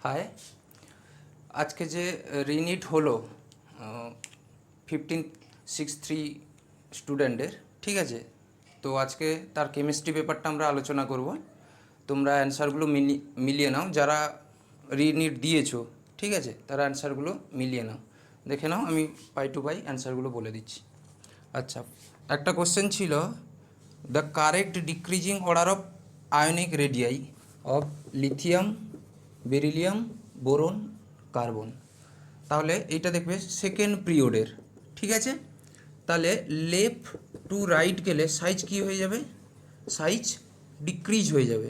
High, আজকে যে রিনিট হলো 1563 স্টুডেন্টের, ঠিক আছে। তো আজকে তার কেমিস্ট্রি পেপারটা আমরা আলোচনা করব। তোমরা অ্যান্সারগুলো মিলিয়ে নাও, যারা রিনিট দিয়েছো, ঠিক আছে, তারা অ্যান্সারগুলো মিলিয়ে নাও, দেখে নাও। আমি পাই টু পাই অ্যান্সারগুলো বলে দিচ্ছি। আচ্ছা, একটা কোশ্চেন ছিল, the correct decreasing order of ionic radii of lithium, beryllium, boron, carbon. তাহলে এইটা দেখবে সেকেন্ড পিরিয়ডের, ঠিক আছে। তাহলে লেফট টু রাইট গেলে সাইজ কি হয়ে যাবে? সাইজ ডিক্রিজ হয়ে যাবে।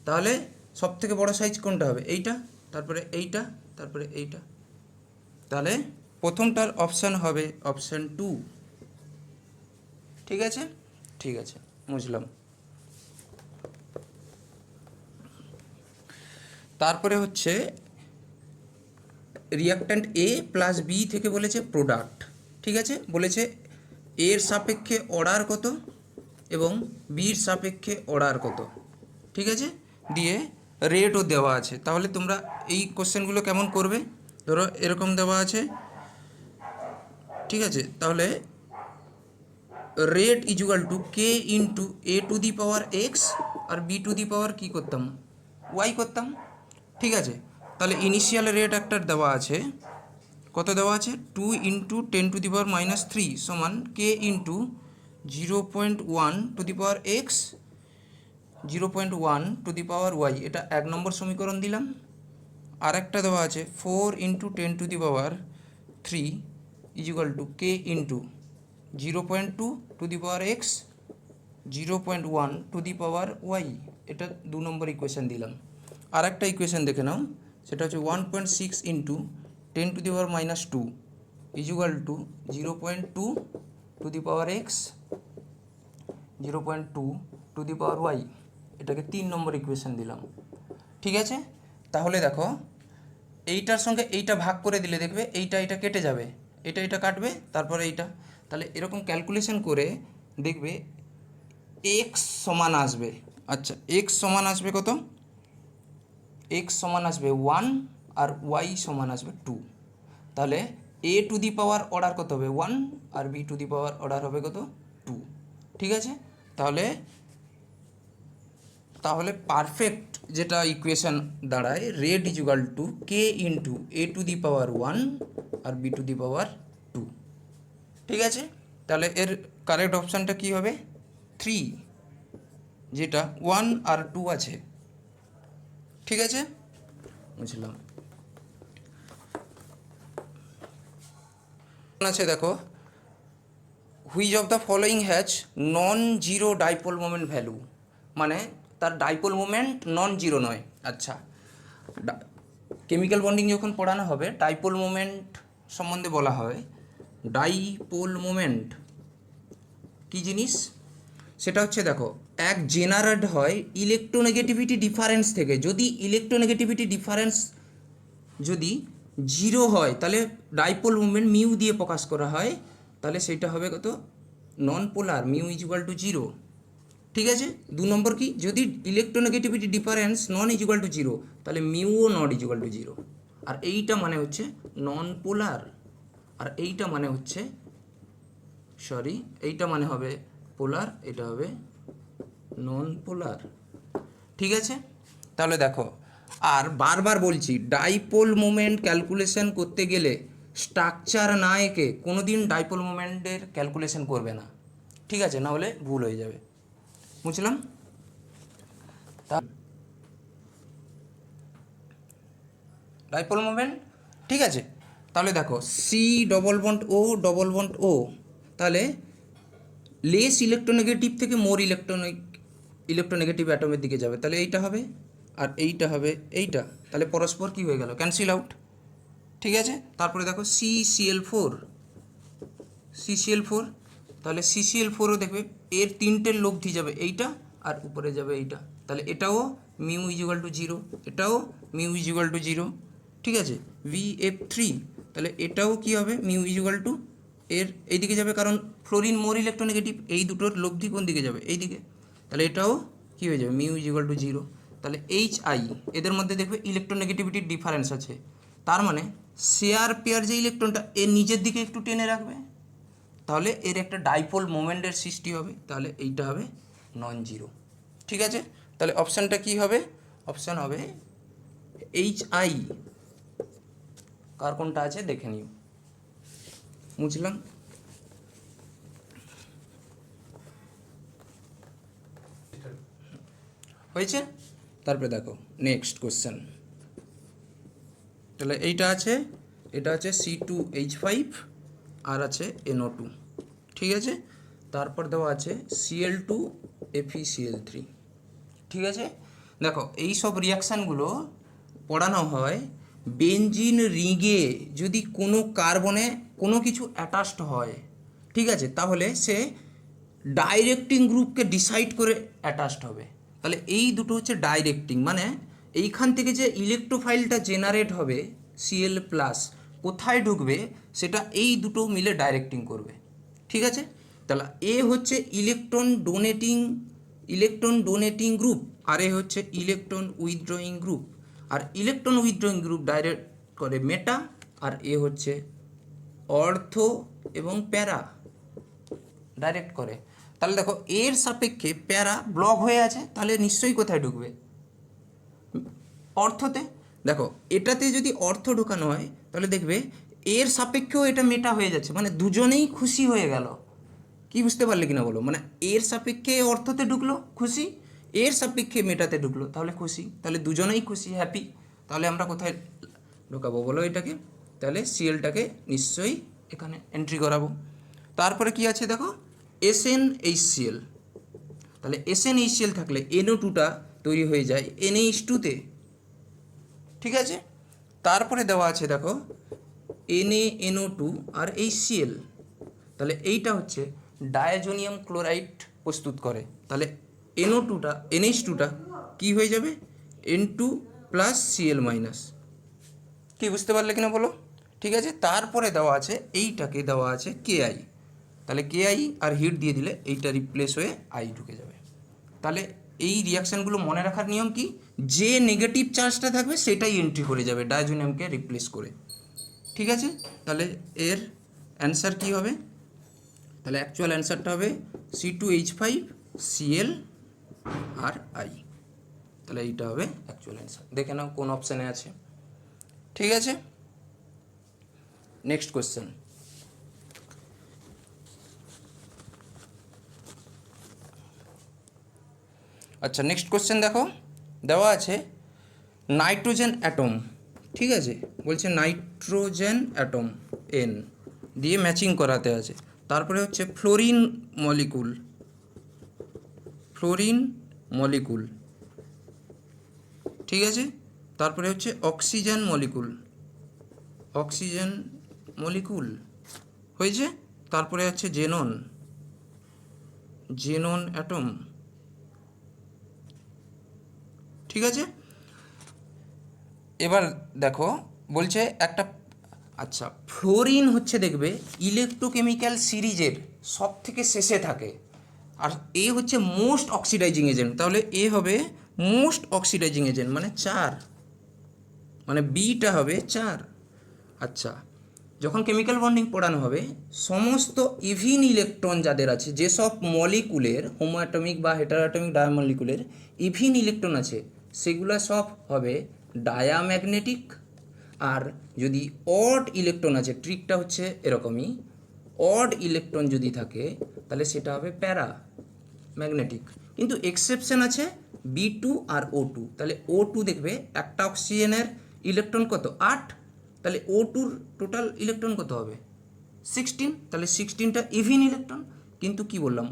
তাহলে সব থেকে বড় সাইজ কোনটা হবে? এইটা, তারপরে এইটা, তারপরে এইটা। তাহলে প্রথমটার অপশান হবে অপশান 2, ঠিক আছে। ঠিক আছে, বুঝলাম। তারপরে হচ্ছে রিয়াক্ট্যান্ট এ প্লাস বি থেকে বলেছে প্রোডাক্ট, ঠিক আছে। বলেছে এর সাপেক্ষে অর্ডার কত এবং বির সাপেক্ষে অর্ডার কত, ঠিক আছে। দিয়ে রেটও দেওয়া আছে। তাহলে তোমরা এই কোশ্চেনগুলো কেমন করবে? ধরো এরকম দেওয়া আছে, ঠিক আছে। তাহলে rate equal to K into a to the power x আর বি টু দি পাওয়ার কী করতাম? ওয়াই করতাম, ঠিক আছে। তাহলে ইনিশিয়াল রেট একটা দেওয়া আছে, কত দেওয়া আছে? 2 ইন্টু 10⁻³ সমান k into 0.1 to the power x, 0.1 to the power Y. এটা 1 নম্বর সমীকরণ দিলাম। আর একটা দেওয়া আছে 4 into 10⁻³ equal to K into 0.2 to the power x, 0.1 to the power Y. এটা 2 নম্বর ইকুয়েশান দিলাম। আর একটা ইকুয়েশান দেখে নাও, সেটা হচ্ছে 1.6 into 10⁻² equal to 0.2 to the power X, 0.2 to the power Y. এটাকে 3 নম্বর ইকুয়েশান দিলাম, ঠিক আছে। তাহলে দেখো, এইটার সঙ্গে এইটা ভাগ করে দিলে দেখবে এইটা এটা কেটে যাবে, এটা এটা কাটবে, তারপরে এইটা। তাহলে এরকম ক্যালকুলেশন করে দেখবে এক্স সমান আসবে। আচ্ছা, এক্স সমান আসবে কত? এক্স সমান আসবে 1 আর ওয়াই সমান আসবে 2। তাহলে এ টু দি পাওয়ার অর্ডার কত হবে? 1 আর b to the power order হবে কত? 2, ঠিক আছে। তাহলে তাহলে পারফেক্ট যেটা ইকুয়েশান দাঁড়ায়, rate equal to K into a to the power 1 আর বি টু দি পাওয়ার 2, ঠিক আছে। তাহলে এর কারেক্ট অপশানটা কী হবে? 3, যেটা 1 আর 2 আছে, ঠিক আছে, বুঝলাম। আছে দেখো, which of the following has non zero dipole moment value, মানে তার ডাইপোল মোমেন্ট নন জিরো নয়। আচ্ছা, কেমিক্যাল বন্ডিং যখন পড়ানো হবে, ডাইপোল মোমেন্ট সম্বন্ধে বলা হয়। ডাইপোল মোমেন্ট কী জিনিস? সেটা হচ্ছে দেখো, এক জেনারেট হয় ইলেকট্রোনেগেটিভিটি ডিফারেন্স থেকে। যদি ইলেকট্রোনেগেটিভিটি ডিফারেন্স যদি জিরো হয়, তাহলে ডাইপোল মুভমেন্ট মিউ দিয়ে প্রকাশ করা হয়। তাহলে সেটা হবে কত? নন পোলার, মিউ ইজুয়াল টু 0, ঠিক আছে। 2 নম্বর কি? যদি ইলেকট্রোনেগেটিভিটি ডিফারেন্স নন ইজুয়াল টু 0, তাহলে মিউও নট ইজুয়াল টু 0। আর এইটা মানে হচ্ছে নন পোলার, আর এইটা মানে হচ্ছে এইটা মানে হবে পোলার, এটা হবে নন পোলার, ঠিক আছে। তাহলে দেখো, আর বারবার বলছি, ডাইপোল মোমেন্ট ক্যালকুলেশন করতে গেলে স্ট্রাকচার না এঁকে কোনো দিন ডাইপোল মোমেন্টের ক্যালকুলেশন করবে না, ঠিক আছে, না হলে ভুল হয়ে যাবে, বুঝলাম। ডাইপোল মোমেন্ট, ঠিক আছে। তাহলে দেখো, সি ডবল বন্ড ও ডবল বন্ড ও, তাহলে লেস ইলেকট্রোনেগেটিভ থেকে মোর ইলেকট্রোনেগেটিভ অ্যাটমের দিকে যাবে। তাহলে এইটা হবে আর এইটা হবে এইটা। তাহলে পরস্পর কী হয়ে গেল? ক্যান্সেল আউট, ঠিক আছে। তারপরে দেখো CCl4, তাহলে CCl4ও দেখবে এর 3টের লব্ধি যাবে এইটা আর উপরে যাবে এইটা। তাহলে এটাও মিউ ইজুয়াল টু 0, এটাও মিউ ইজুয়াল টু 0, ঠিক আছে। VF3, তাহলে এটাও কি হবে? মিউ ইজুয়াল টু এর এইদিকে যাবে, কারণ ফ্লোরিন মোর ইলেকট্রোনেগেটিভ, এই দুটোর লব্ধি কোন দিকে যাবে? এই দিকে। তাহলে এটাও কী হয়ে যাবে? Mu equal two 0। তাহলে HI এদের মধ্যে দেখবে ইলেকট্রোনেগেটিভিটির ডিফারেন্স আছে, তার মানে শেয়ার পেয়ার যে ইলেকট্রনটা এর নিজের দিকে একটু টেনে রাখবে, তাহলে এর একটা ডাইপোল মোমেন্টের সৃষ্টি হবে, তাহলে এইটা হবে নন জিরো। ঠিক আছে, তাহলে অপশানটা কি হবে? অপশান হবে HI। কার কোনটা আছে দেখে নিও। বুঝলাম? হয়েছে? তারপরে দেখো নেক্সট কোশ্চেন। তাহলে এইটা আছে, এটা আছে C2H5 আর আছে NO2। ঠিক আছে, তারপর দেওয়া আছে Cl2FeCl3। ঠিক আছে, দেখো এই সব রিয়াকশানগুলো পড়ানো হয় বেঞ্জিন রিঙে যদি কোনো কার্বনে কোনো কিছু অ্যাটাচড হয়, ঠিক আছে, তাহলে সে ডাইরেক্টিং গ্রুপকে ডিসাইড করে অ্যাটাচড হবে। তাহলে এই দুটো হচ্ছে ডাইরেক্টিং, মানে এইখান থেকে যে ইলেকট্রোফাইলটা জেনারেট হবে Cl প্লাস কোথায় ঢুকবে সেটা এই দুটো মিলে ডাইরেক্টিং করবে। ঠিক আছে, তাহলে এ হচ্ছে ইলেকট্রন ডোনেটিং গ্রুপ, আর এ হচ্ছে ইলেকট্রন উইথড্রয়িং গ্রুপ। আর ইলেকট্রন উইথড্রয়িং গ্রুপ ডাইরেক্ট করে মেটা, আর এ হচ্ছে অর্থো এবং প্যারা ডাইরেক্ট করে। তাহলে দেখো এর সাপেক্ষে প্যারা ব্লক হয়ে আছে, তাহলে নিশ্চয়ই কোথায় ঢুকবে? অর্থতে। দেখো এটাতে যদি অর্থ ঢোকানো হয় তাহলে দেখবে এর সাপেক্ষেও এটা মেটা হয়ে যাচ্ছে, মানে দুজনেই খুশি হয়ে গেল। কি বুঝতে পারলে কিনা বলো? মানে এর সাপেক্ষে অর্থতে ঢুকলো খুশি, এর সাপেক্ষে মেটাতে ঢুকলো তাহলে খুশি, তাহলে দুজনেই খুশি, হ্যাপি। তাহলে আমরা কোথায় ঢোকাবো বলো এটাকে? তাহলে সিএলটাকে নিশ্চয়ই এখানে এন্ট্রি করাবো। তারপরে কি আছে দেখো, SnHCl। তাহলে SnHCl থাকলে NO2টা তৈরি হয়ে যায় NH2-তে। ঠিক আছে, তারপরে দেওয়া আছে দেখো NaNO2 আর HCl। তাহলে এইটা হচ্ছে ডায়াজোনিয়াম ক্লোরাইড প্রস্তুত করে। তাহলে NO2টা NH2টা কি হয়ে যাবে? N2 plus Cl minus. কি বুঝতে পারলে কিনা বলো? ঠিক আছে, তারপরে দেওয়া আছে এইটাকে দেওয়া আছে Ki। তাহলে Ki আর হিট দিয়ে দিলে এইটা রিপ্লেস হয়ে I ঢুকে যাবে। তাহলে এই রিয়াকশানগুলো মনে রাখার নিয়ম কি, যে নেগেটিভ চার্জটা থাকবে সেটাই এন্ট্রি করে যাবে ডায়াজোনিয়ামকে রিপ্লেস করে। ঠিক আছে, তাহলে এর অ্যান্সার কি হবে? তাহলে অ্যাকচুয়াল অ্যান্সারটা হবে C2H5Cl আর I। তাহলে এইটা হবে অ্যাকচুয়াল অ্যান্সার। দেখে নাও কোন অপশানে আছে। ঠিক আছে, নেক্সট কোশ্চেন। আচ্ছা, নেক্সট কোশ্চেন দেখো, দেওয়া আছে নাইট্রোজেন অ্যাটম। ঠিক আছে, বলছে নাইট্রোজেন অ্যাটম N দিয়ে ম্যাচিং করাতে আছে। তারপরে হচ্ছে ফ্লোরিন মলিকুল। ঠিক আছে, তারপরে হচ্ছে অক্সিজেন মলিকুল হয়েছে। তারপরে হচ্ছে জেনন অ্যাটম। ঠিক আছে, এবার দেখো বলছে একটা, আচ্ছা ফ্লোরিন হচ্ছে দেখবে ইলেকট্রোকেমিক্যাল সিরিজের সব থেকে শেষে থাকে, আর এ হচ্ছে মোস্ট অক্সিডাইজিং এজেন্ট। তাহলে এ হবে মোস্ট অক্সিডাইজিং এজেন্ট মানে 4, মানে বিটা হবে 4। আচ্ছা, যখন কেমিক্যাল বন্ডিং পড়ানো হবে সমস্ত ইভিন ইলেকট্রন যাদের আছে, যেসব মলিকুলের হোমোঅ্যাটমিক বা হেটারোঅ্যাটমিক ডায়ামলিকুলের ইভিন ইলেকট্রন আছে সেগুলো সব হবে ডায়াম্যাগনেটিক। আর যদি অড ইলেকট্রন আছে, ট্রিকটা হচ্ছে এরকমই, অড ইলেকট্রন যদি থাকে তাহলে সেটা হবে প্যারা ম্যাগনেটিক। কিন্তু এক্সেপশন আছে B2 আর O2। তাহলে O2 দেখবে একটা অক্সিজেনের ইলেকট্রন কত 8, তাহলে O2-র টোটাল ইলেকট্রন কত হবে 16। তাহলে 16টা ইভিন ইলেকট্রন। কিন্তু কি বললাম,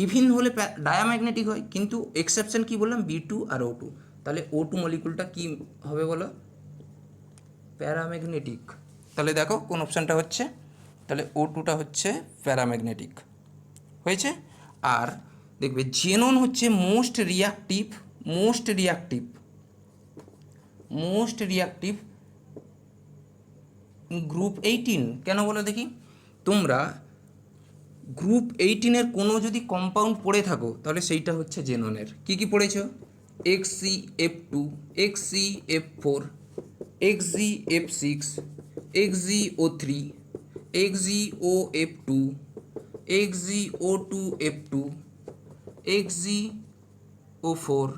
ইভিন হলে ডায়াম্যাগনেটিক হয়, কিন্তু এক্সেপশন কি বললাম B2 আর O2। তাহলে O2 মলিকুলটা কি হবে বলো? প্যারাম্যাগনেটিক। তাহলে দেখো কোন অপশানটা হচ্ছে, তাহলে O2টা হচ্ছে প্যারাম্যাগনেটিক হয়েছে। আর দেখবে জেনন হচ্ছে মোস্ট রিয়াক্টিভ গ্রুপ 18। কেন বলো দেখি? তোমরা গ্রুপ 18-এর কোনো যদি কম্পাউন্ড পড়ে থাকো তাহলে সেইটা হচ্ছে জেননের। কি পড়েছো? XgF2, XgF4, XgF6, XgO3, XgOF2, XgO2F2, XgO4,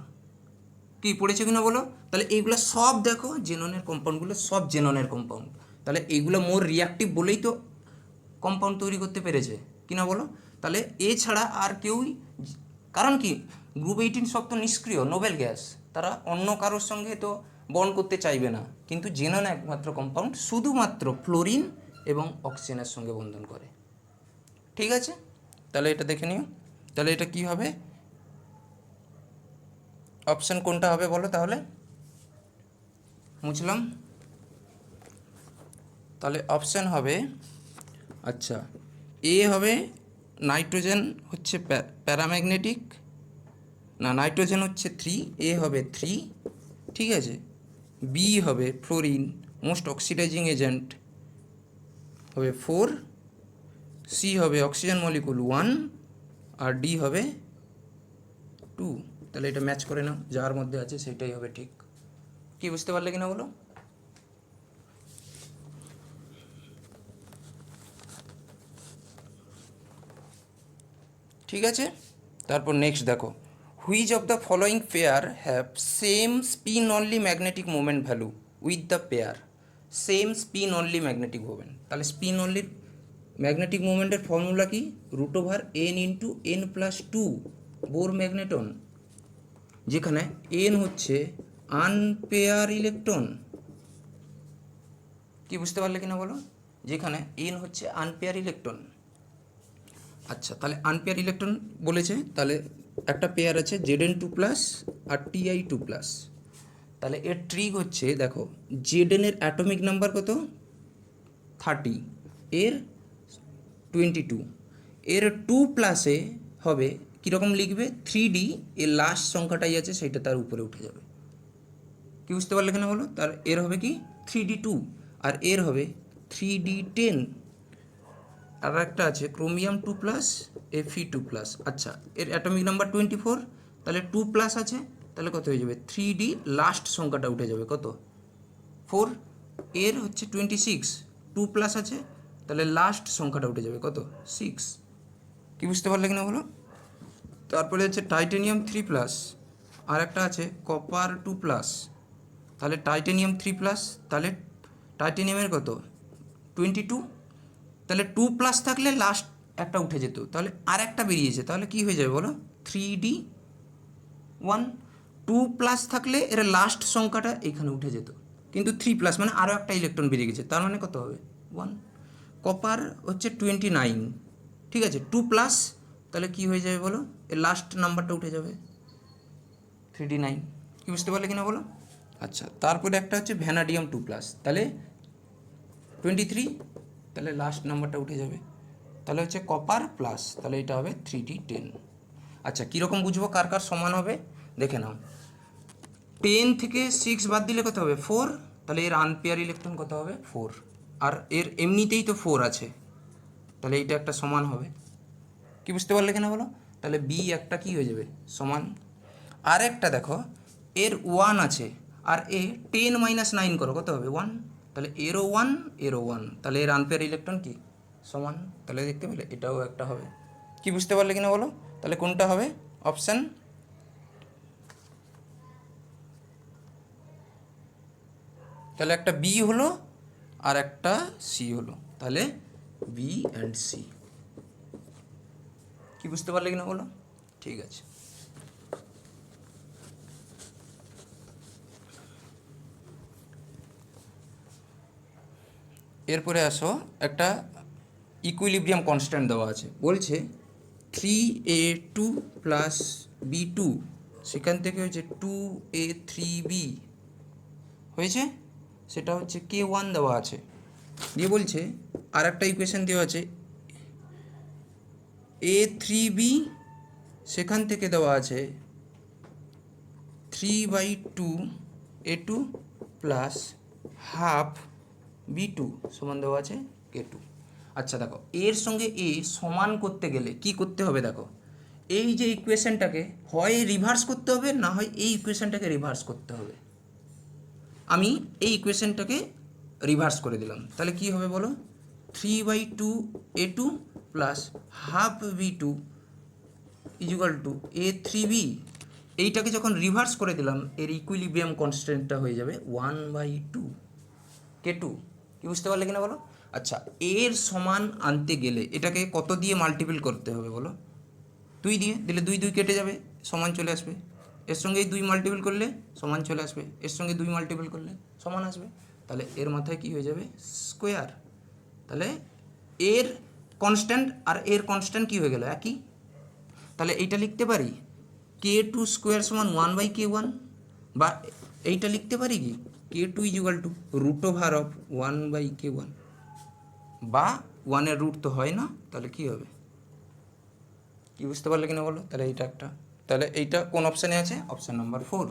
কি পড়েছে কিনা বলো? তাহলে এইগুলো সব দেখো জেননের কম্পাউন্ডগুলো, সব জেননের কম্পাউন্ড। তাহলে এইগুলো মোর রিয়াক্টিভ বলেই তো কম্পাউন্ড তৈরি করতে পেরেছে কিনা বলো? তাহলে এছাড়া আর কেউই, কারণ কি গ্রুপ 18 সব তো নিষ্ক্রিয় নোবেল গ্যাস, তারা অন্য কারোর সঙ্গে তো বন্ড করতে চাইবে না, কিন্তু জেনন একমাত্র কম্পাউন্ড শুধুমাত্র ফ্লোরিন এবং অক্সিজেনের সঙ্গে বন্ধন করে। ঠিক আছে, তাহলে এটা দেখে নিও। তাহলে এটা কি হবে, অপশান কোনটা হবে বলো তাহলে? বুঝলাম, তাহলে অপশান হবে, আচ্ছা এ হবে নাইট্রোজেন হচ্ছে প্যারাম্যাগনেটিক, না নাইট্রোজেন হচ্ছে 3, এ হবে 3, ঠিক আছে। বি হবে ফ্লোরিন মোস্ট অক্সিডাইজিং এজেন্ট হবে 4, সি হবে অক্সিজেন মলিকুল 1, আর ডি হবে 2। তাহলে এটা ম্যাচ করে নাও, যার মধ্যে আছে সেটাই হবে ঠিক। কি বুঝতে পারলে কিনা বলো? ঠিক আছে, তারপর নেক্সট দেখো, which of the following pair have same spin only magnetic moment value with the pair, same spin only magnetic moment. তাহলে স্পিন অনলি ম্যাগনেটিক মোমেন্টের ফর্মুলা কি, √n × n+2 বোর ম্যাগনেটন, যেখানে n হচ্ছে আনপেয়ার ইলেকট্রন। কি বুঝতে পারলে কিনা বলো? যেখানে n হচ্ছে আনপেয়ার ইলেকট্রন। আচ্ছা, তাহলে আনপেয়ার ইলেকট্রন বলেছে, তাহলে একটা পেয়ার আছে Zn2+ আর Ti2+। তাহলে এর ট্রিক হচ্ছে দেখো, Zn এর অ্যাটমিক নাম্বার কত, 30, এর 22, এর 2+ হবে কীরকম লিখবে, 3D, এর লাস্ট সংখ্যাটাই আছে সেটা তার উপরে উঠে যাবে। কি বুঝতে পারলে কেন বলো? তার এর হবে কি 3D2, আর এর হবে 3D10। আর একটা আছে ক্রোমিয়াম 2+, Fe2+। আচ্ছা, এর অ্যাটমিক নাম্বার 24, তাহলে 2+ আছে, তাহলে কত হয়ে যাবে, 3D লাস্ট সংখ্যাটা উঠে যাবে কত, 4। এর হচ্ছে 26, 2+ আছে, তাহলে লাস্ট সংখ্যাটা উঠে যাবে কত, 6। কি বুঝতে পারলে কিনা বলো? তারপরে হচ্ছে টাইটেনিয়াম 3+, আর একটা আছে কপার 2+। তাহলে টাইটেনিয়াম 3+, তাহলে টাইটেনিয়ামের কত, 22, তাহলে 2+ থাকলে লাস্ট একটা উঠে যেত, তাহলে আর একটা বেরিয়েছে, তাহলে কি হয়ে যাবে বলো, 3D1। 2+ থাকলে এর লাস্ট সংখ্যাটা এইখানে উঠে যেত, কিন্তু 3+ মানে আরও একটা ইলেকট্রন বেরিয়ে গেছে, তার মানে কত হবে, 1। কপার হচ্ছে 29, ঠিক আছে, 2+, তাহলে কি হয়ে যাবে বলো, এর লাস্ট নাম্বারটা উঠে যাবে 3D9। কি বুঝতে পারলে কিনা বলো? আচ্ছা, তারপরে একটা হচ্ছে ভ্যানাডিয়াম 2+, তাহলে 23, তাহলে লাস্ট নাম্বারটা উঠে যাবে, তাহলে হচ্ছে কপার প্লাস, তাহলে এটা হবে 3D10। আচ্ছা, কীরকম বুঝবো কার কার সমান হবে দেখে নাও, 10 থেকে 6 বাদ দিলে কত হবে, 4, তাহলে এর আনপেয়ার ইলেকট্রন কত হবে, 4, আর এর এমনিতেই তো 4 আছে, তাহলে এইটা একটা সমান হবে। কি বুঝতে পারলে কেন বলো? তাহলে বি একটা কি হয়ে যাবে, সমান। আর একটা দেখো, এর 1 আছে, আর এ 10 - 9 করো কত হবে, 1, তাহলে এরও 1, এরও 1, তাহলে এর আনপেয়ার ইলেকট্রন কি, সমান। তাহলে দেখতে পেলে এটাও একটা হবে। কি বুঝতে পারলে কিনা বলো? তাহলে কোনটা হবে অপশান, তাহলে একটা বি হলো আর একটা সি হলো, তাহলে বি অ্যান্ড সি। কি বুঝতে পারলে কিনা বলো? ঠিক আছে, এরপরে আসো, একটা ইকুইলিব্রিয়াম কনস্ট্যান্ট দেওয়া আছে, বলছে 3A2 + B2, সেখান থেকে হচ্ছে 2A3B হয়েছে, সেটা হচ্ছে K1 দেওয়া আছে। দিয়ে বলছে আর একটা ইকুয়েশন দেওয়া আছে A3B, সেখান থেকে দেওয়া আছে 3/2A2 + ½ B2 সমান দেওয়া আছে K2। আচ্ছা দেখো, এর সঙ্গে এ সমান করতে গেলে কি করতে হবে দেখো, এই যে ইকুয়েশনটাকে হয় রিভার্স করতে হবে, না হয় এই ইকুয়েশনটাকে রিভার্স করতে হবে। আমি এই ইকুয়েশনটাকে রিভার্স করে দিলাম, তাহলে কি হবে বলো, 3/2 A2 plus half B2 equal to A3B। এইটাকে যখন রিভার্স করে দিলাম, এর ইকুইলিব্রিয়াম কনস্ট্যান্টটা হয়ে যাবে 1/2 K2। কি বুঝতে পারলে কিনা বলো? আচ্ছা, এর সমান আনতে গেলে এটাকে কত দিয়ে মাল্টিপল করতে হবে বলো? 2 দিয়ে দিলে 2 2 কেটে যাবে, সমান চলে আসবে। এর সঙ্গে 2 মাল্টিপল করলে সমান চলে আসবে, এর সঙ্গে 2 মাল্টিপল করলে সমান আসবে। তাহলে এর মাথায় কি হয়ে যাবে, স্কোয়ার। তাহলে এর কনস্ট্যান্ট আর এর কনস্ট্যান্ট কি হয়ে গেল, একই। তাহলে এইটা লিখতে পারি K2 স্কোয়ার সমান 1/K1, বা এইটা লিখতে পারি কি K2 equal to √of 1/K1, বা 1-এর রুট তো হয় না, তাহলে কি হবে? কি বুঝতে পারলে কিনা বলো? তাহলে এইটা একটা, তাহলে এইটা কোন অপশানে আছে? Option number 4।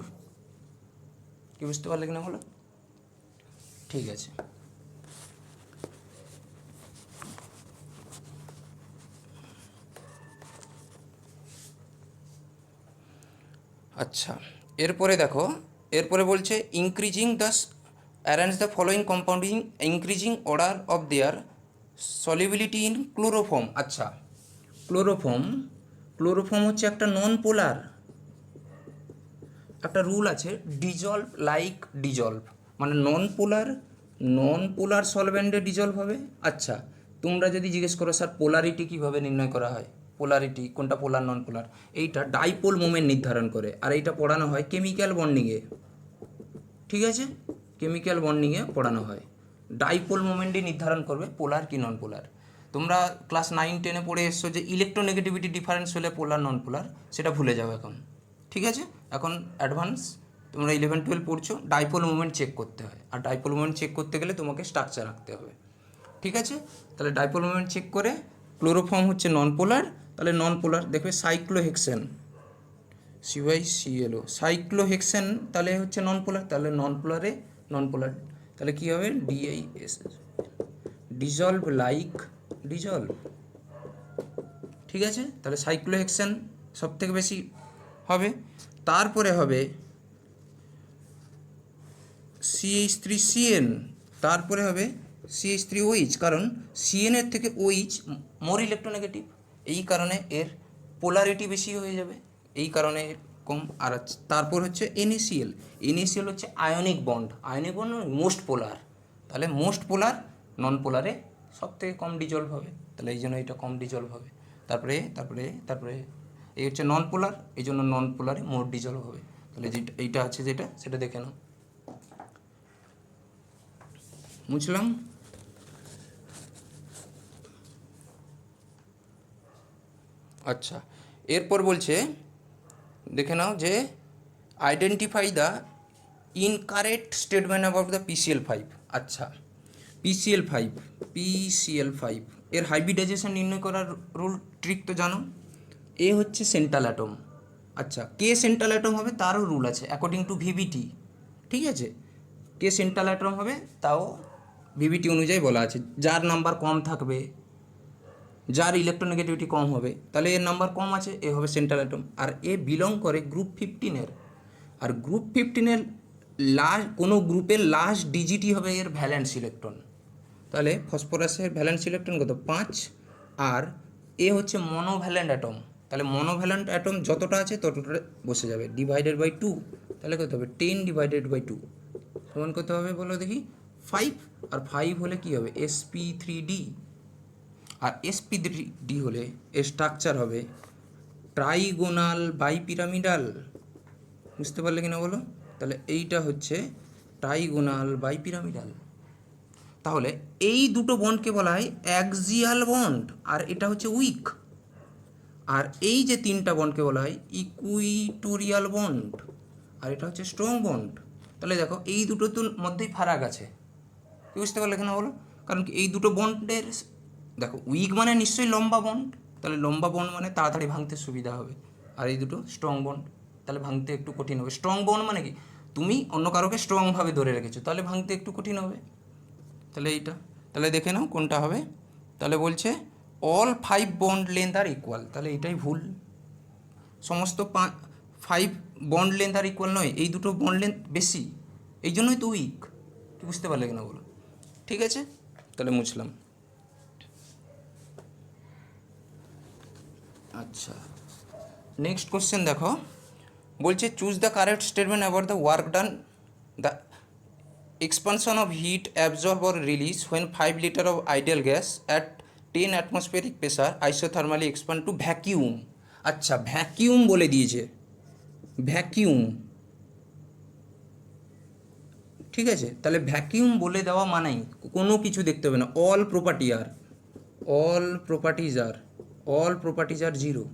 কি বুঝতে পারলে কিনা বলো? ঠিক আছে। আচ্ছা, এরপরে দেখো, এরপরে বলছে increasing the arrange the following compounding increasing order of their solubility in chloroform. আচ্ছা, ক্লোরোফর্ম, ক্লোরোফর্ম হচ্ছে একটা নন পোলার, একটা রুল আছে ডিজলভ লাইক ডিজলভ, মানে নন পোলার সলভেন্টে ডিজলভ হবে। আচ্ছা, তোমরা যদি জিজ্ঞেস করো স্যার পোলারিটি কীভাবে নির্ণয় করা হয়, পোলারিটি কোনটা পোলার নন পোলার, এইটা ডাইপোল মোমেন্ট নির্ধারণ করে, আর এইটা পড়ানো হয় কেমিক্যাল বন্ডিংয়ে। ঠিক আছে, কেমিক্যাল বন্ডিংয়ে পড়ানো হয়, ডাইপোল মোমেন্টই নির্ধারণ করবে পোলার কি নন পোলার। তোমরা ক্লাস 9-10-এ পড়ে এসছো যে ইলেকট্রোনেগেটিভিটি ডিফারেন্স হলে পোলার নন পোলার, সেটা ভুলে যাও এখন। ঠিক আছে, এখন অ্যাডভান্স তোমরা 11-12 পড়ছো, ডাইপোল মোমেন্ট চেক করতে হয়, আর ডাইপোল মোমেন্ট চেক করতে গেলে তোমাকে স্ট্রাকচার রাখতে হবে। ঠিক আছে, তাহলে ডাইপোল মোমেন্ট চেক করে ক্লোরোফর্ম হচ্ছে নন পোলার, তাহলে নন পোলার দেখবে সাইক্লোহেক্সেন CyClO, সাইক্লোহেক্সেন তাহলে হচ্ছে নন পোলার, তাহলে নন পোলারে নন পোলার, তাহলে কী হবে DIS, ডিজলভ লাইক ডিজলভ। ঠিক আছে, তাহলে সাইক্লোহেক্সেন সব থেকে বেশি হবে, তারপরে হবে CH3CN, তারপরে হবে CH3OH, কারণ CN এর থেকে OH মোর ইলেকট্রোনেগেটিভ, এই কারণে এর পোলারিটি বেশি হয়ে যাবে, এই কারণে কম। আর তারপর হচ্ছে NaCl, NaCl হচ্ছে ionic bond, ionic bond most polar, তাহলে মোস্ট পোলার নন পোলারে সব থেকে কম ডিজলভ হবে, তাহলে এই জন্য এটা কম ডিজলভ হবে। তারপরে তারপরে তারপরে এই হচ্ছে নন পোলার, এই জন্য নন পোলারে মোর ডিজলভ হবে। তাহলে যেটা এইটা আছে যেটা, সেটা দেখে নাও। বুঝলাম? আচ্ছা, এরপর বলছে দেখে নাও যে identify the incorrect statement about the PCl5। আচ্ছা, PCl5 এর হাইব্রিডাইজেশন নির্ণয় করার রুল ট্রিক তো জানো। এ হচ্ছে সেন্ট্রাল অ্যাটম, আচ্ছা কে সেন্ট্রাল অ্যাটম হবে তারও রুল আছে অ্যাকর্ডিং টু VBT। ঠিক আছে, কে সেন্ট্রাল অ্যাটম হবে তাও VBT অনুযায়ী বলা আছে, যার নাম্বার কম থাকবে, যার ইলেকট্রোনেগেটিভিটি কম হবে, তাহলে এর নাম্বার কম আছে, এ হবে সেন্ট্রাল অ্যাটম। আর এ বিলং করে গ্রুপ 15-এর, আর গ্রুপ 15-এর লাস্ট কোনো গ্রুপের লাস্ট ডিজিটই হবে এর ভ্যালেন্স ইলেকট্রন। তাহলে ফসফরাসের ভ্যালেন্স ইলেকট্রন কত, 5, আর এ হচ্ছে মনোভ্যালেন্ট অ্যাটম, তাহলে মনোভ্যালেন্ট অ্যাটম যতটা আছে ততটা বসে যাবে, /2, তাহলে কত হবে 10/2 সমান কত হবে বলো দেখি, 5, আর 5 হলে কী হবে sp3d, আর sp3d হলে এর স্ট্রাকচার হবে ট্রাইগোনাল বাইপিরামিডাল। বুঝতে পারলে কিনা বলো? তাহলে এইটা হচ্ছে ট্রাইগোনাল বাইপিরামিডাল। তাহলে এই দুটো বন্ডকে বলা হয় অ্যাক্সিয়াল বন্ড, আর এটা হচ্ছে উইক। আর এই যে তিনটা বন্ডকে বলা হয় ইকুইটোরিয়াল বন্ড, আর এটা হচ্ছে স্ট্রং বন্ড। তাহলে দেখো এই দুটোর তো মধ্যেই ফারাক আছে, বুঝতে পারলে কেন বলো? কারণ কি এই দুটো বন্ডের, দেখো উইক মানে নিশ্চয়ই লম্বা বন্ড, তাহলে লম্বা বন্ড মানে তাড়াতাড়ি ভাঙতে সুবিধা হবে, আর এই দুটো স্ট্রং বন্ড, তাহলে ভাঙতে একটু কঠিন হবে। স্ট্রং বন্ড মানে কি, তুমি অন্য কারোকে স্ট্রংভাবে ধরে রেখেছো, তাহলে ভাঙতে একটু কঠিন হবে। তাহলে এইটা, তাহলে দেখে নাও কোনটা হবে। তাহলে বলছে অল 5 বন্ড লেন্থ আর ইকুয়াল, তাহলে এটাই ভুল। সমস্ত 5 বন্ড লেন্থ আর ইকুয়াল নয়, এই দুটো বন্ড লেন্থ বেশি, এই জন্যই তো উইক। কি বুঝতে পারলে কিনা বলো? ঠিক আছে, তাহলে মুছলাম। আচ্ছা, নেক্সট কোশ্চেন দেখো, বলছে choose the correct statement about the work done the expansion of heat absorbed or released when 5 liter of ideal gas at 10 atmospheric pressure isothermally expand to vacuum। আচ্ছা, ভ্যাকিউম বলে দিয়েছে, ভ্যাকিউম, ঠিক আছে। তাহলে vacuum বলে দেওয়া মানেই কোনো কিছু দেখতে হবে না, অল প্রপার্টিজ আর জিরো।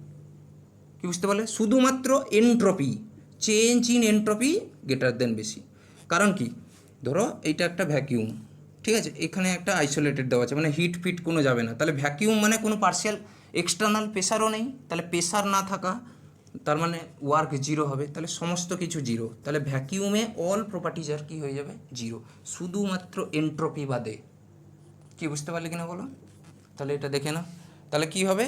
কি বুঝতে পারলে? শুধুমাত্র entropy, change in entropy greater than বেশি। কারণ কি, ধরো এইটা একটা ভ্যাকিউম, ঠিক আছে, এখানে একটা আইসোলেটেড দেওয়া আছে, মানে হিট ফিট কোনো যাবে না। তাহলে ভ্যাকিউম মানে কোনো পার্শিয়াল এক্সটার্নাল প্রেশারও নেই, তাহলে প্রেশার না থাকা, তার মানে ওয়ার্ক জিরো হবে, তাহলে সমস্ত কিছু জিরো। তাহলে ভ্যাকিউমে অল প্রপার্টিজ আর কি হয়ে যাবে? জিরো, শুধুমাত্র এন্ট্রপি বাদে। কি বুঝতে পারলে কিনা বলো? তাহলে এটা দেখে না, তাহলে কি হবে?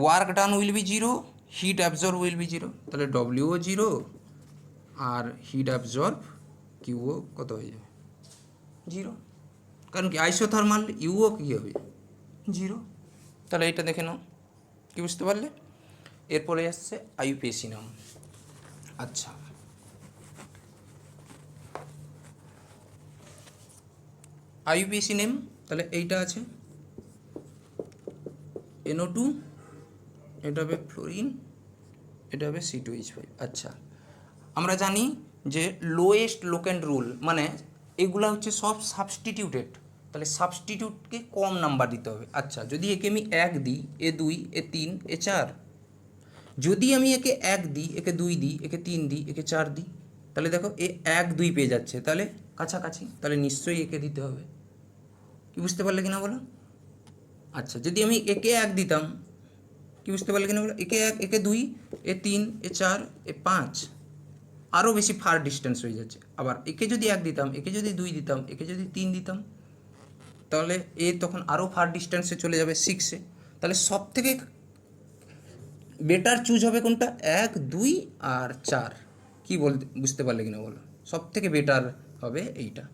Work done will be zero, heat absorb will be zero, তাহলে ডব্লিউও জিরো আর হিট অ্যাবজর্ব কিউও কত হয়ে যাবে? জিরো। কারণ কি, আইসোথার্মাল ইউও কী হবে? জিরো। তাহলে এইটা দেখে নাও। কি বুঝতে পারলে? এরপরে আসছে আইইউপিএসি নাম। আচ্ছা, আইইউপিএসি নেম, তাহলে এইটা আছে NO2, এটা হবে ফ্লোরিন, এটা হবে C2H5। আচ্ছা, আমরা জানি যে লোয়েস্ট লোকেন্ড রুল, মানে এগুলো হচ্ছে সব সাবস্টিটিউটেড, তাহলে সাবস্টিটিউটকে কম নাম্বার দিতে হবে। আচ্ছা, যদি একে আমি 1 দিই, এ 2, এ 3, এ 4, যদি আমি একে 1 দিই, একে 2 দিই, একে 3 দিই, একে 4 দিই, তাহলে দেখো এ 1 2 পেয়ে যাচ্ছে, তাহলে কাছাকাছি, তাহলে নিশ্চয়ই একে দিতে হবে। কি বুঝতে পারলে কিনা বলো? আচ্ছা, যদি আমি একে 1 দিতাম, কি বুঝতে পারলে কিনা বলো? একে 1, একে 2, এ 3, এ 4, এ 5, আরও বেশি ফার ডিস্টেন্স হয়ে যাচ্ছে। আবার একে যদি 1 দিতাম, একে যদি 2 দিতাম, একে যদি 3 দিতাম, তাহলে এ তখন আরও ফার ডিস্টেন্সে চলে যাবে 6-এ। তাহলে সব থেকে বেটার চুজ হবে কোনটা? 1 2 আর 4। কি বলতে বুঝতে পারলে কিনা বলো? সব থেকে বেটার হবে এইটা।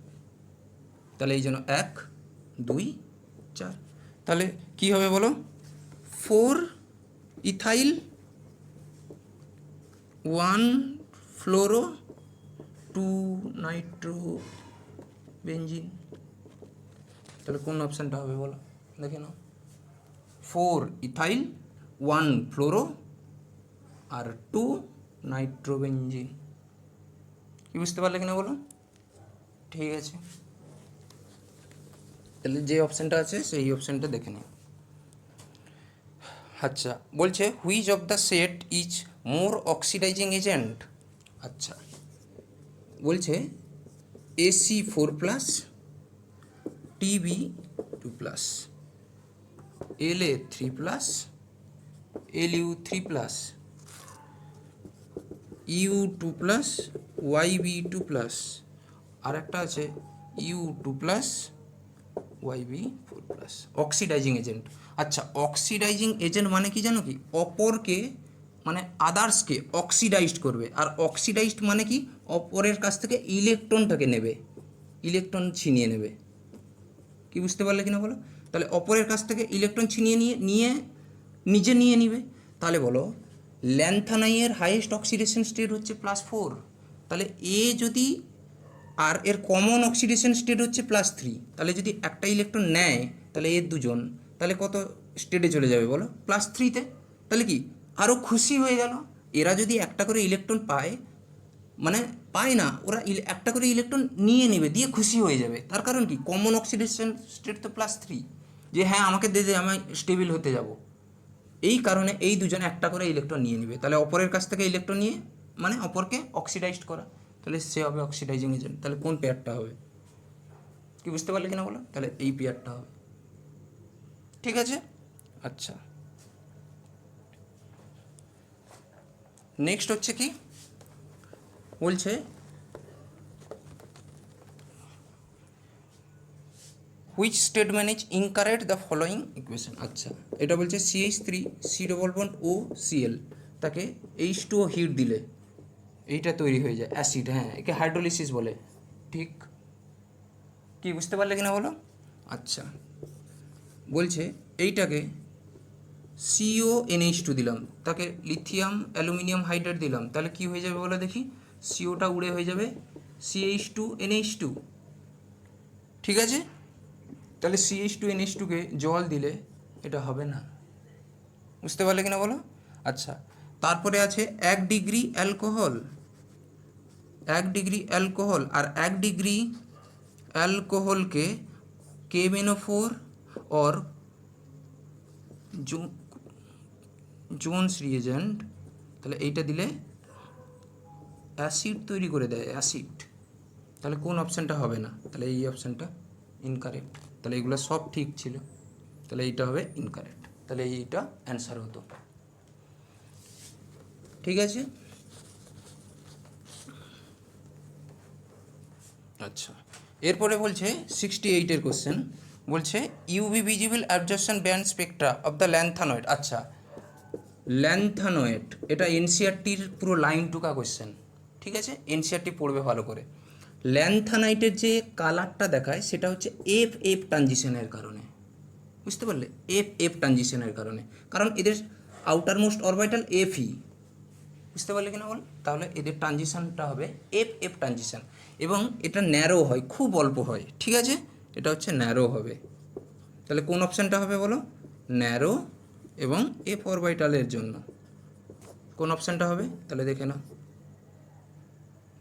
তাহলে এই জন্য 1 2 4, তাহলে কি হবে বলো? 4 ইথাইল 1 ফ্লোরো 2 নাইট্রো বেঞ্জিন। তাহলে কোন অপশানটা হবে বলো? দেখে নাও, 4 ইথাইল 1 ফ্লোরো আর 2 নাইট্রোবেঞ্জিন। কি বুঝতে পারলে কিনা বলো? ঠিক আছে, তাহলে যে অপশানটা আছে সেই অপশানটা দেখে নিও। আচ্ছা, বলছে which of the set is more oxidising agent. আচ্ছা, বলছে AC4+, TB2+, La3+, Lu3+, U2+, YB2+, আর একটা আছে U2+, YB4+, অক্সিডাইজিং এজেন্ট। আচ্ছা, অক্সিডাইজিং এজেন্ট মানে কি জানো? কি, অপরকে মানে আদার্সকে অক্সিডাইজড করবে। আর অক্সিডাইজড মানে কি, অপরের কাছ থেকে ইলেকট্রনটাকে নেবে, ইলেকট্রন ছিনিয়ে নেবে। কি বুঝতে পারলে কিনা বলো? তাহলে অপরের কাছ থেকে ইলেকট্রন ছিনিয়ে নিজে নিয়ে নিবে। তাহলে বলো, ল্যান্থানাইয়ের হাইয়েস্ট অক্সিডেশন স্টেট হচ্ছে +4, তাহলে এ যদি, আর এর কমন অক্সিডেশন স্টেট হচ্ছে +3, তাহলে যদি একটা ইলেকট্রন নেয়, তাহলে এর দুজন, তাহলে কত স্টেটে চলে যাবে বলো? +3-তে। তাহলে কি, আরও খুশি হয়ে গেল। এরা যদি একটা করে ইলেকট্রন পায়, মানে পায় না, ওরা একটা করে ইলেকট্রন নিয়ে নেবে, দিয়ে খুশি হয়ে যাবে। তার কারণ কি, কমন অক্সিডেশন স্টেট তো +3, যে হ্যাঁ আমাকে দে, আমি স্টেবল হতে যাব। এই কারণে এই দুজন একটা করে ইলেকট্রন নিয়ে নেবে, তাহলে অপরের কাছ থেকে ইলেকট্রন নিয়ে মানে অপরকে অক্সিডাইজড করা, তাহলে সে হবে অক্সিডাইজিং এজেন্ট। তাহলে কোন পেয়ারটা হবে? কি বুঝতে পারলে কিনা বলো? তাহলে এই পেয়ারটা হবে। ঠিক আছে, আচ্ছা, নেক্সট হচ্ছে কি, বলছে which statement is incorrect the following equation. আচ্ছা, এটা বলছে CH3 C double bond OCl, তাকে H2O হিট দিলে এইটা তৈরি হয়ে যায় অ্যাসিড। হ্যাঁ, একে হাইড্রোলিসিস বলে। ঠিক কি বুঝতে পারলে কিনা বলো? আচ্ছা, বলছে এইটাকে CONH2 দিলাম, তাকে লিথিয়াম অ্যালুমিনিয়াম হাইড্রেট দিলাম, তাহলে কি হয়ে যাবে বলো দেখি? সিওটা উড়ে হয়ে যাবে CH2NH2। ঠিক আছে, তাহলে CH2NH2কে জল দিলে এটা হবে না। বুঝতে পারলে কিনা বলো? আচ্ছা, তারপরে আছে 1 ডিগ্রি অ্যালকোহল, 1 ডিগ্রি অ্যালকোহল, আর 1 ডিগ্রি অ্যালকোহলকে KMnO4 और জোনস রিয়েজেন্ট, তাহলে এইটা দিলে অ্যাসিড তৈরি করে দেয়, অ্যাসিড। তাহলে কোন অপশানটা হবে না? তাহলে এই অপশানটা ইনকারেক্ট। তাহলে এগুলো সব ঠিক ছিল, তাহলে এইটা হবে ইনকারেক্ট। তাহলে এইটা অ্যান্সার হতো। ঠিক আছে, আচ্ছা, এরপরে বলছে 68-এর কোশ্চেন, বলছে UV visible absorption band spectra of the lanthanoid. আচ্ছা, ল্যান্থানয়েড এটা এনসিআরটির পুরো লাইন টুকা কোশ্চেন। ঠিক আছে, এনসিআরটি পড়বে ভালো করে। ল্যান্থানাইটের যে কালারটা দেখায় সেটা হচ্ছে এফ ট্রানজিশনের কারণে। বুঝতে পারলে? এফ ট্রানজিশনের কারণে, কারণ এদের আউটার মোস্ট অরবিটাল এফই। বুঝতে পারলে কিনা বল? তাহলে এদের ট্রানজিশনটা হবে এফ ট্রানজিশন, এবং এটা ন্যারো হয়, খুব অল্প হয়। ঠিক আছে, এটা হচ্ছে ন্যারো হবে। তাহলে কোন অপশানটা হবে বলো? ন্যারো এবং এফ অরবিটালের জন্য কোন অপশানটা হবে? তাহলে দেখে নাও।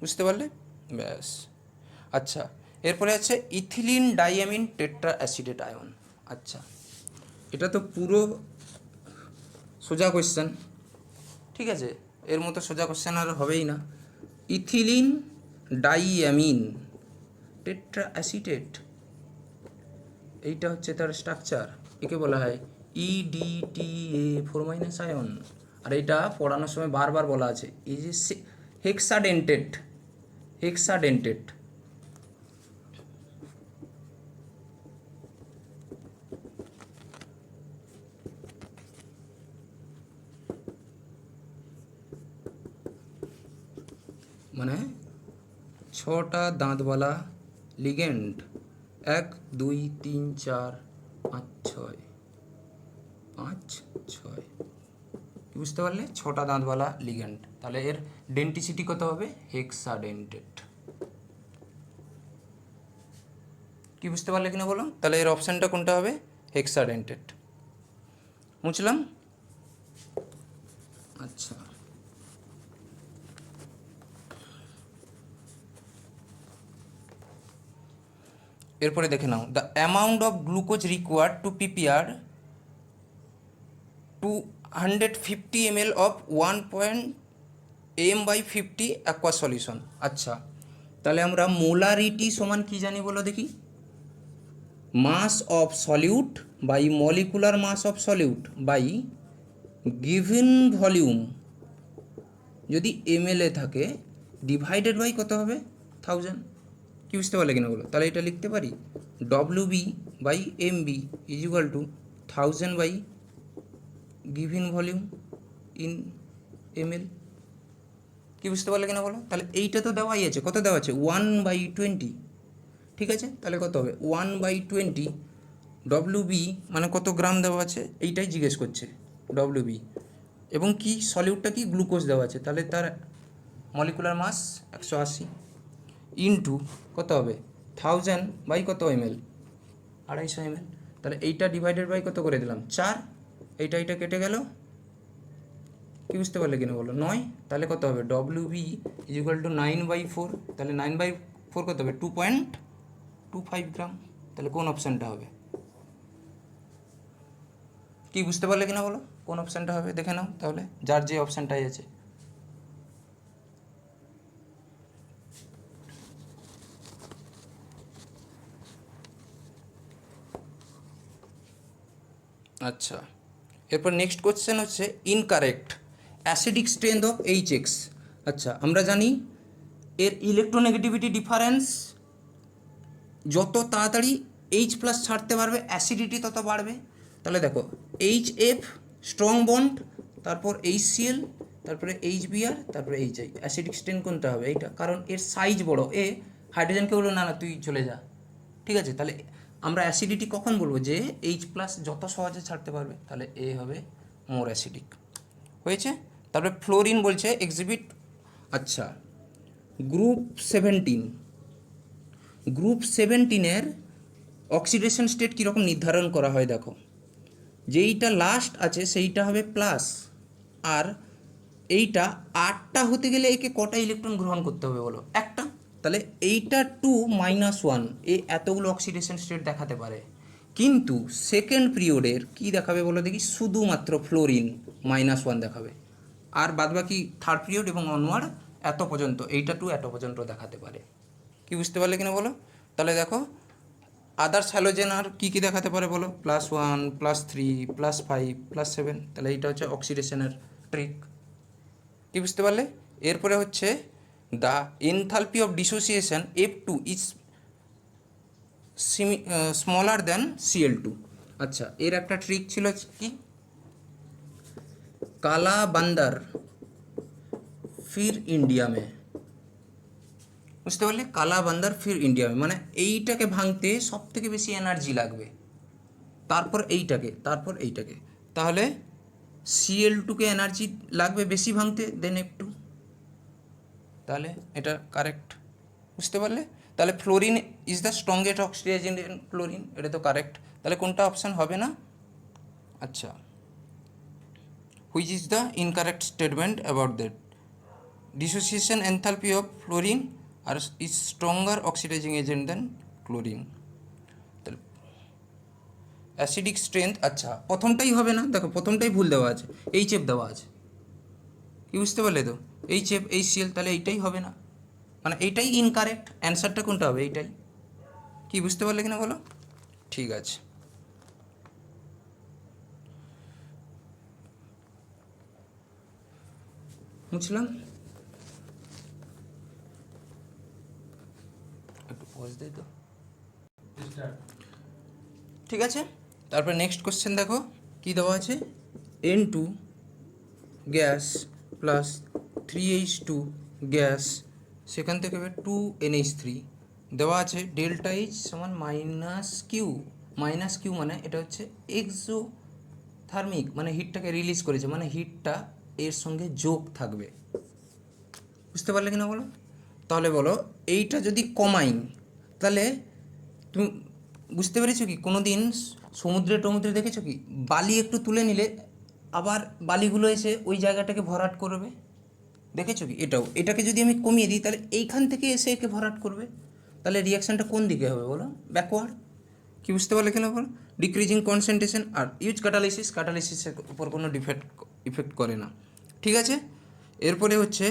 বুঝতে পারলে? ব্যাস। আচ্ছা, এরপরে আছে ইথিলিন ডাইঅ্যামিন টেট্রা অ্যাসিডেট আয়ন। আচ্ছা, এটা তো পুরো সোজা কোয়েশ্চেন। ঠিক আছে, এর মতো সোজা কোয়েশ্চেন আর হবেই না। ইথিলিন ডাইঅ্যামিন টেট্রা অ্যাসিটেট, এইটা হচ্ছে তার স্ট্রাকচার। একে বলা হয় EDTA4- আয়ন। আর এটা পড়ানোর সময় বারবার বলা আছে, এই যে হেক্সাডেন্টেট, হেক্সাডেন্টেট। মানে 6টা দাঁতওয়ালা লিগেন্ড, 1 2 3 4 5 6, 5 6। বুঝতে পারলে? 6টা দাঁতওয়ালা লিগেন্ড, তাহলে এর ডেন্টিসিটি কত হবে? হেক্সাডেন্টেট। কি বুঝতে পারলে কিনা বলো? তাহলে এর অপশানটা কোনটা হবে? হেক্সাডেন্টেট। বুঝলাম? আচ্ছা, এরপরে দেখে নাও, the amount of glucose required to prepare 250 ml অফ 1 m/50 অ্যাকোয়া সলিউশন। আচ্ছা, তাহলে আমরা মোলারিটি সমান কি জানি বলো দেখি? Mass of solute by molecular mass of solute by given volume, যদি ml এ থাকে, ডিভাইডেড বাই কত হবে? 1000। কি বুঝতে পারলে কিনা বলো? তাহলে এটা লিখতে পারি WB/MB = 1000 by given volume in ml। কি বুঝতে পারলে কিনা বলো? তাহলে এইটা তো দেওয়াই আছে, কত দেওয়া আছে? 1/20। ঠিক আছে, তাহলে কত হবে? 1/20 WB মানে কত গ্রাম দেওয়া আছে, এইটাই জিজ্ঞেস করছে WB। এবং কি সলিউটটা কি? গ্লুকোজ দেওয়া আছে, তাহলে তার মলিকুলার মাস 180 ইন্টু কত হবে? 1000 বাই কত ml? 250 ml। তাহলে এইটা ডিভাইডেড বাই কত করে দিলাম? 4। এইটা কেটে গেল। কি বুঝতে পারলে কিনা বলো? 9। তাহলে কত হবে? WB = 9/4। তাহলে 9/4 কত হবে? 2.25 গ্রাম। তাহলে কোন অপশানটা হবে? কি বুঝতে পারলে কিনা বলো? কোন অপশানটা হবে দেখে নাও তাহলে, যার যে অপশানটাই আছে। আচ্ছা, এরপর নেক্সট কোশ্চেন হচ্ছে incorrect acidic strength of HX। আচ্ছা, আমরা জানি এর ইলেকট্রোনেগেটিভিটি ডিফারেন্স যত তাড়াতাড়ি H+ ছাড়তে পারবে অ্যাসিডিটি তত বাড়বে। তাহলে দেখো HF স্ট্রং বন্ড, তারপর HCl তারপরে HBr, তারপরে HI। অ্যাসিডিক স্ট্রেন কোনটা হবে? এইটা, কারণ এর সাইজ বড়। এ হাইড্রোজেনকে বললো না না তুই চলে যা, ঠিক আছে? তাহলে আমরা অ্যাসিডিটি কখন বলবো? যে H+ যত সহজে ছাড়তে পারবে, তাহলে এ হবে মোর অ্যাসিডিক। হয়েছে? তারপরে ফ্লোরিন বলছে এক্সিবিট, আচ্ছা, গ্রুপ 17, গ্রুপ 17-এর অক্সিডেশন স্টেট কীরকম নির্ধারণ করা হয় দেখো। যেইটা লাস্ট আছে সেইটা হবে প্লাস, আর এইটা 8টা হতে গেলে একে কটা ইলেকট্রন গ্রহণ করতে হবে বলো? একটা। তাহলে এইটা 2-1, এ এতগুলো অক্সিডেশন স্টেট দেখাতে পারে। কিন্তু সেকেন্ড পিরিয়ডের কি দেখাবে বলো দেখি? শুধুমাত্র ফ্লোরিন -1 দেখাবে, আর বাদবাকি থার্ড পিরিয়ড এবং অনওয়ার্ড এত পর্যন্ত, এইটা 2 এত পর্যন্ত দেখাতে পারে। কি বুঝতে পারলে কিনা বলো? তাহলে দেখো আদার্স হ্যালোজেন আর কী কী দেখাতে পারে বলো? +1, +3, +5, +7। তাহলে এইটা হচ্ছে অক্সিডেশনের ট্রিক। কি বুঝতে পারলে? এরপরে হচ্ছে the enthalpy of dissociation F2 is smaller than Cl2। আচ্ছা, এর একটা ট্রিক ছিল কি? কালা বান্দার ফির ইন্ডিয়া মে, বুঝতে পারলে? কালা বান্দার ফির ইন্ডিয়া মে মানে এইটাকে ভাঙতে সব থেকে বেশি এনার্জি লাগবে, তারপর এইটাকে, তারপর এইটাকে। তাহলে Cl2-কে এনার্জি লাগবে বেশি ভাঙতে দেন F2। তাহলে এটা কারেক্ট, বুঝতে পারলে? তাহলে fluorine is the strongest oxidising agent, fluorine, এটা তো কারেক্ট। তাহলে কোনটা অপশান হবে না? আচ্ছা, which is the incorrect statement about that? Dissociation enthalpy of fluorine আর is stronger oxidising agent than chlorine. তাহলে অ্যাসিডিক স্ট্রেংথ, আচ্ছা প্রথমটাই হবে না, দেখো প্রথমটাই ভুল দেওয়া আছে, HF দেওয়া আছে। কি বুঝতে পারলে তো? HF, HCl, তাহলে এইটাই হবে না, মানে এইটাই ইনকারেক্ট। অ্যান্সারটা কোনটা হবে? এইটাই। কি বুঝতে পারলে কিনা বলো? ঠিক আছে। বুঝলাম, একটু পজ দে তো। ঠিক আছে, তারপরে নেক্সট কোশ্চেন দেখো কি দেওয়া আছে। N2 gas plus 3H2 gas, সেখান থেকে 2NH3 দেওয়া আছে। ডেল্টা H সমান -Q, -Q মানে এটা হচ্ছে এক্সোথার্মিক, মানে হিটটাকে রিলিজ করেছে, মানে হিটটা এর সঙ্গে যোগ থাকবে। বুঝতে পারলে কিনা বলো? তাহলে বলো এইটা যদি কমাই, তাহলে তুমি বুঝতে পেরেছো কি? কোনো দিন সমুদ্রে টমুদ্রে দেখেছো কি বালি একটু তুলে নিলে আবার বালিগুলো এসে ওই জায়গাটাকে ভরাট করবে? দেখেছো কি? এটাও, এটাকে যদি আমি কমিয়ে দিই তাহলে এইখান থেকে এসে একে ভরাট করবে। তাহলে রিয়াকশানটা কোন দিকে হবে বলো? ব্যাকওয়ার্ড। কি বুঝতে পারলে কেন বলো? ডিক্রিজিং কনসেন্ট্রেশন আর ইউজ ক্যাটালাইসিস, ক্যাটালাইসিসের উপর কোনো ইফেক্ট করে না। ঠিক আছে, এরপরে হচ্ছে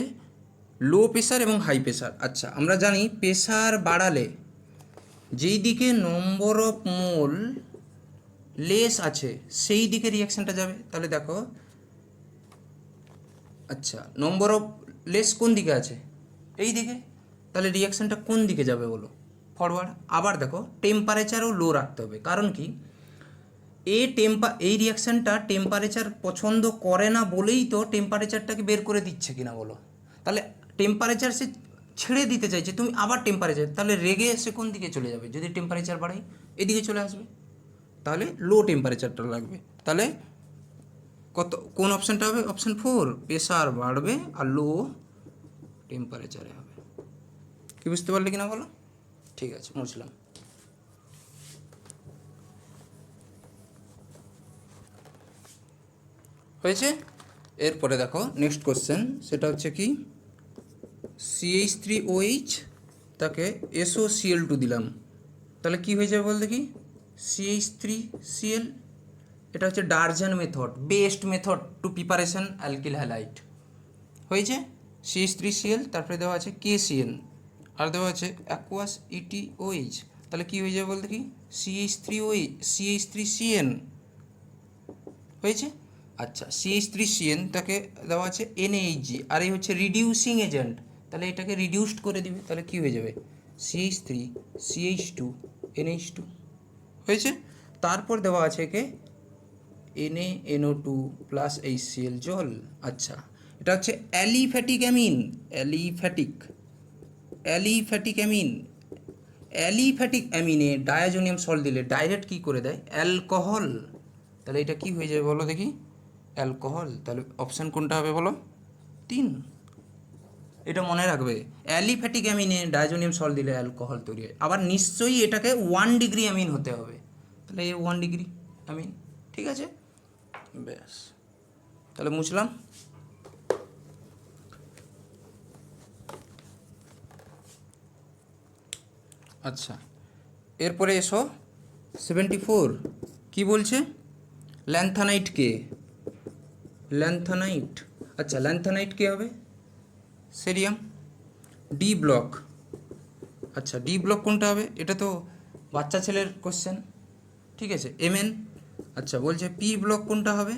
লো প্রেশার এবং হাই প্রেশার। আচ্ছা, আমরা জানি প্রেশার বাড়ালে যেই দিকে নম্বর অফ মোল লেস আছে সেই দিকে রিয়াকশানটা যাবে। তাহলে দেখো, আচ্ছা নম্বর অফ লেস কোন দিকে আছে? এই দিকে। তাহলে রিয়াকশানটা কোন দিকে যাবে বলো? ফরওয়ার্ড। আবার দেখো টেম্পারেচারও লো রাখতে হবে, কারণ কি? এই রিয়াকশানটা টেম্পারেচার পছন্দ করে না বলেই তো টেম্পারেচারটাকে বের করে দিচ্ছে কিনা বলো? তাহলে টেম্পারেচার সে ছেড়ে দিতে চাইছে, তুমি আবার টেম্পারেচার, তাহলে রেগে এসে কোন দিকে চলে যাবে? যদি টেম্পারেচার বাড়াই এদিকে চলে আসবে, তাহলে লো টেম্পারেচারটা লাগবে। তাহলে কোন অপশানটা হবে? অপশান 4, প্রেশার বাড়বে আর লো টেম্পারেচারে হবে। কি বুঝতে পারলে কিনা বলো? ঠিক আছে, বুঝলাম। হয়েছে? এরপরে দেখো নেক্সট কোশ্চেন, সেটা হচ্ছে কি CH3OH তাকে SOCl2 দিলাম, তাহলে কি হয়ে যাবে বল দেখি? CH3Cl। এটা হচ্ছে Darzens method, best method to preparation alkyl halide. হয়েছে? CH3Cl, তারপরে দেওয়া আছে KCl, আর দেওয়া আছে অ্যাকুয়াস ETOH। তাহলে কি হয়ে যাবে বল দেখি? CH3OH, CH3CN। হয়েছে? আচ্ছা, CH3CN তাকে দেওয়া আছে NaHg, আর এই হচ্ছে রিডিউসিং এজেন্ট, তাহলে এটাকে রিডিউসড করে দিবে। তাহলে কি হয়ে যাবে? CH3 CH2 NH2। হয়েছে? তারপর দেওয়া আছে একে NaNO2 প্লাস HCl জল। আচ্ছা, এটা হচ্ছে অ্যালিফ্যাটিক অ্যামিন, অ্যালিফ্যাটিক অ্যামিনে ডায়াজোনিয়াম সল্ট দিলে ডাইরেক্ট কী করে দেয়, অ্যালকোহল। তাহলে এটা কি হয়ে যাবে বলো দেখি, অ্যালকোহল। তাহলে অপশান কোনটা হবে বলো, 3। এটা মনে রাখবে, অ্যালিফ্যাটিক অ্যামিনে ডায়াজোনিয়াম সল্ট দিলে অ্যালকোহল তৈরি হয়। আবার নিশ্চয়ই এটাকে 1 ডিগ্রি অ্যামিন হতে হবে, তাহলে এই 1 ডিগ্রি অ্যামিন, ঠিক আছে, ব্যাস। তাহলে মুছলাম। আচ্ছা, এরপরে এসো 74 কি বলছে, ল্যান্থানাইট কে, ল্যান্থানাইট। আচ্ছা, ল্যান্থানাইট কে হবে, সেরিয়াম। ডি ব্লক, আচ্ছা ডি ব্লক কোনটা হবে, এটা তো বাচ্চা ছেলের কোশ্চেন, ঠিক আছে, এমএন। আচ্ছা বলছে পি ব্লক কোনটা হবে,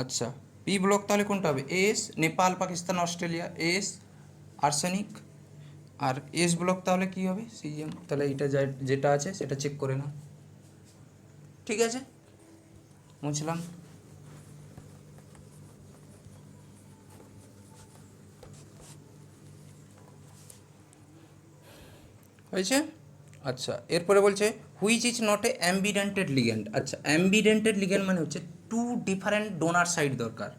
আচ্ছা পি ব্লক তাহলে কোনটা হবে, S, Nepal Pakistan Australia, S arsenic. আর এস ব্লক তাহলে কি হবে, সিজিএম। তাহলে এটা যেটা আছে সেটা চেক করে না, ঠিক আছে, মুছলাম। হয়েছে। আচ্ছা, এরপরে বলছে which is not a ambidentate ligand. আচ্ছা, অ্যাম্বিডেন্টেড লিগ্যান্ড মানে হচ্ছে 2 ডিফারেন্ট ডোনার সাইড দরকার।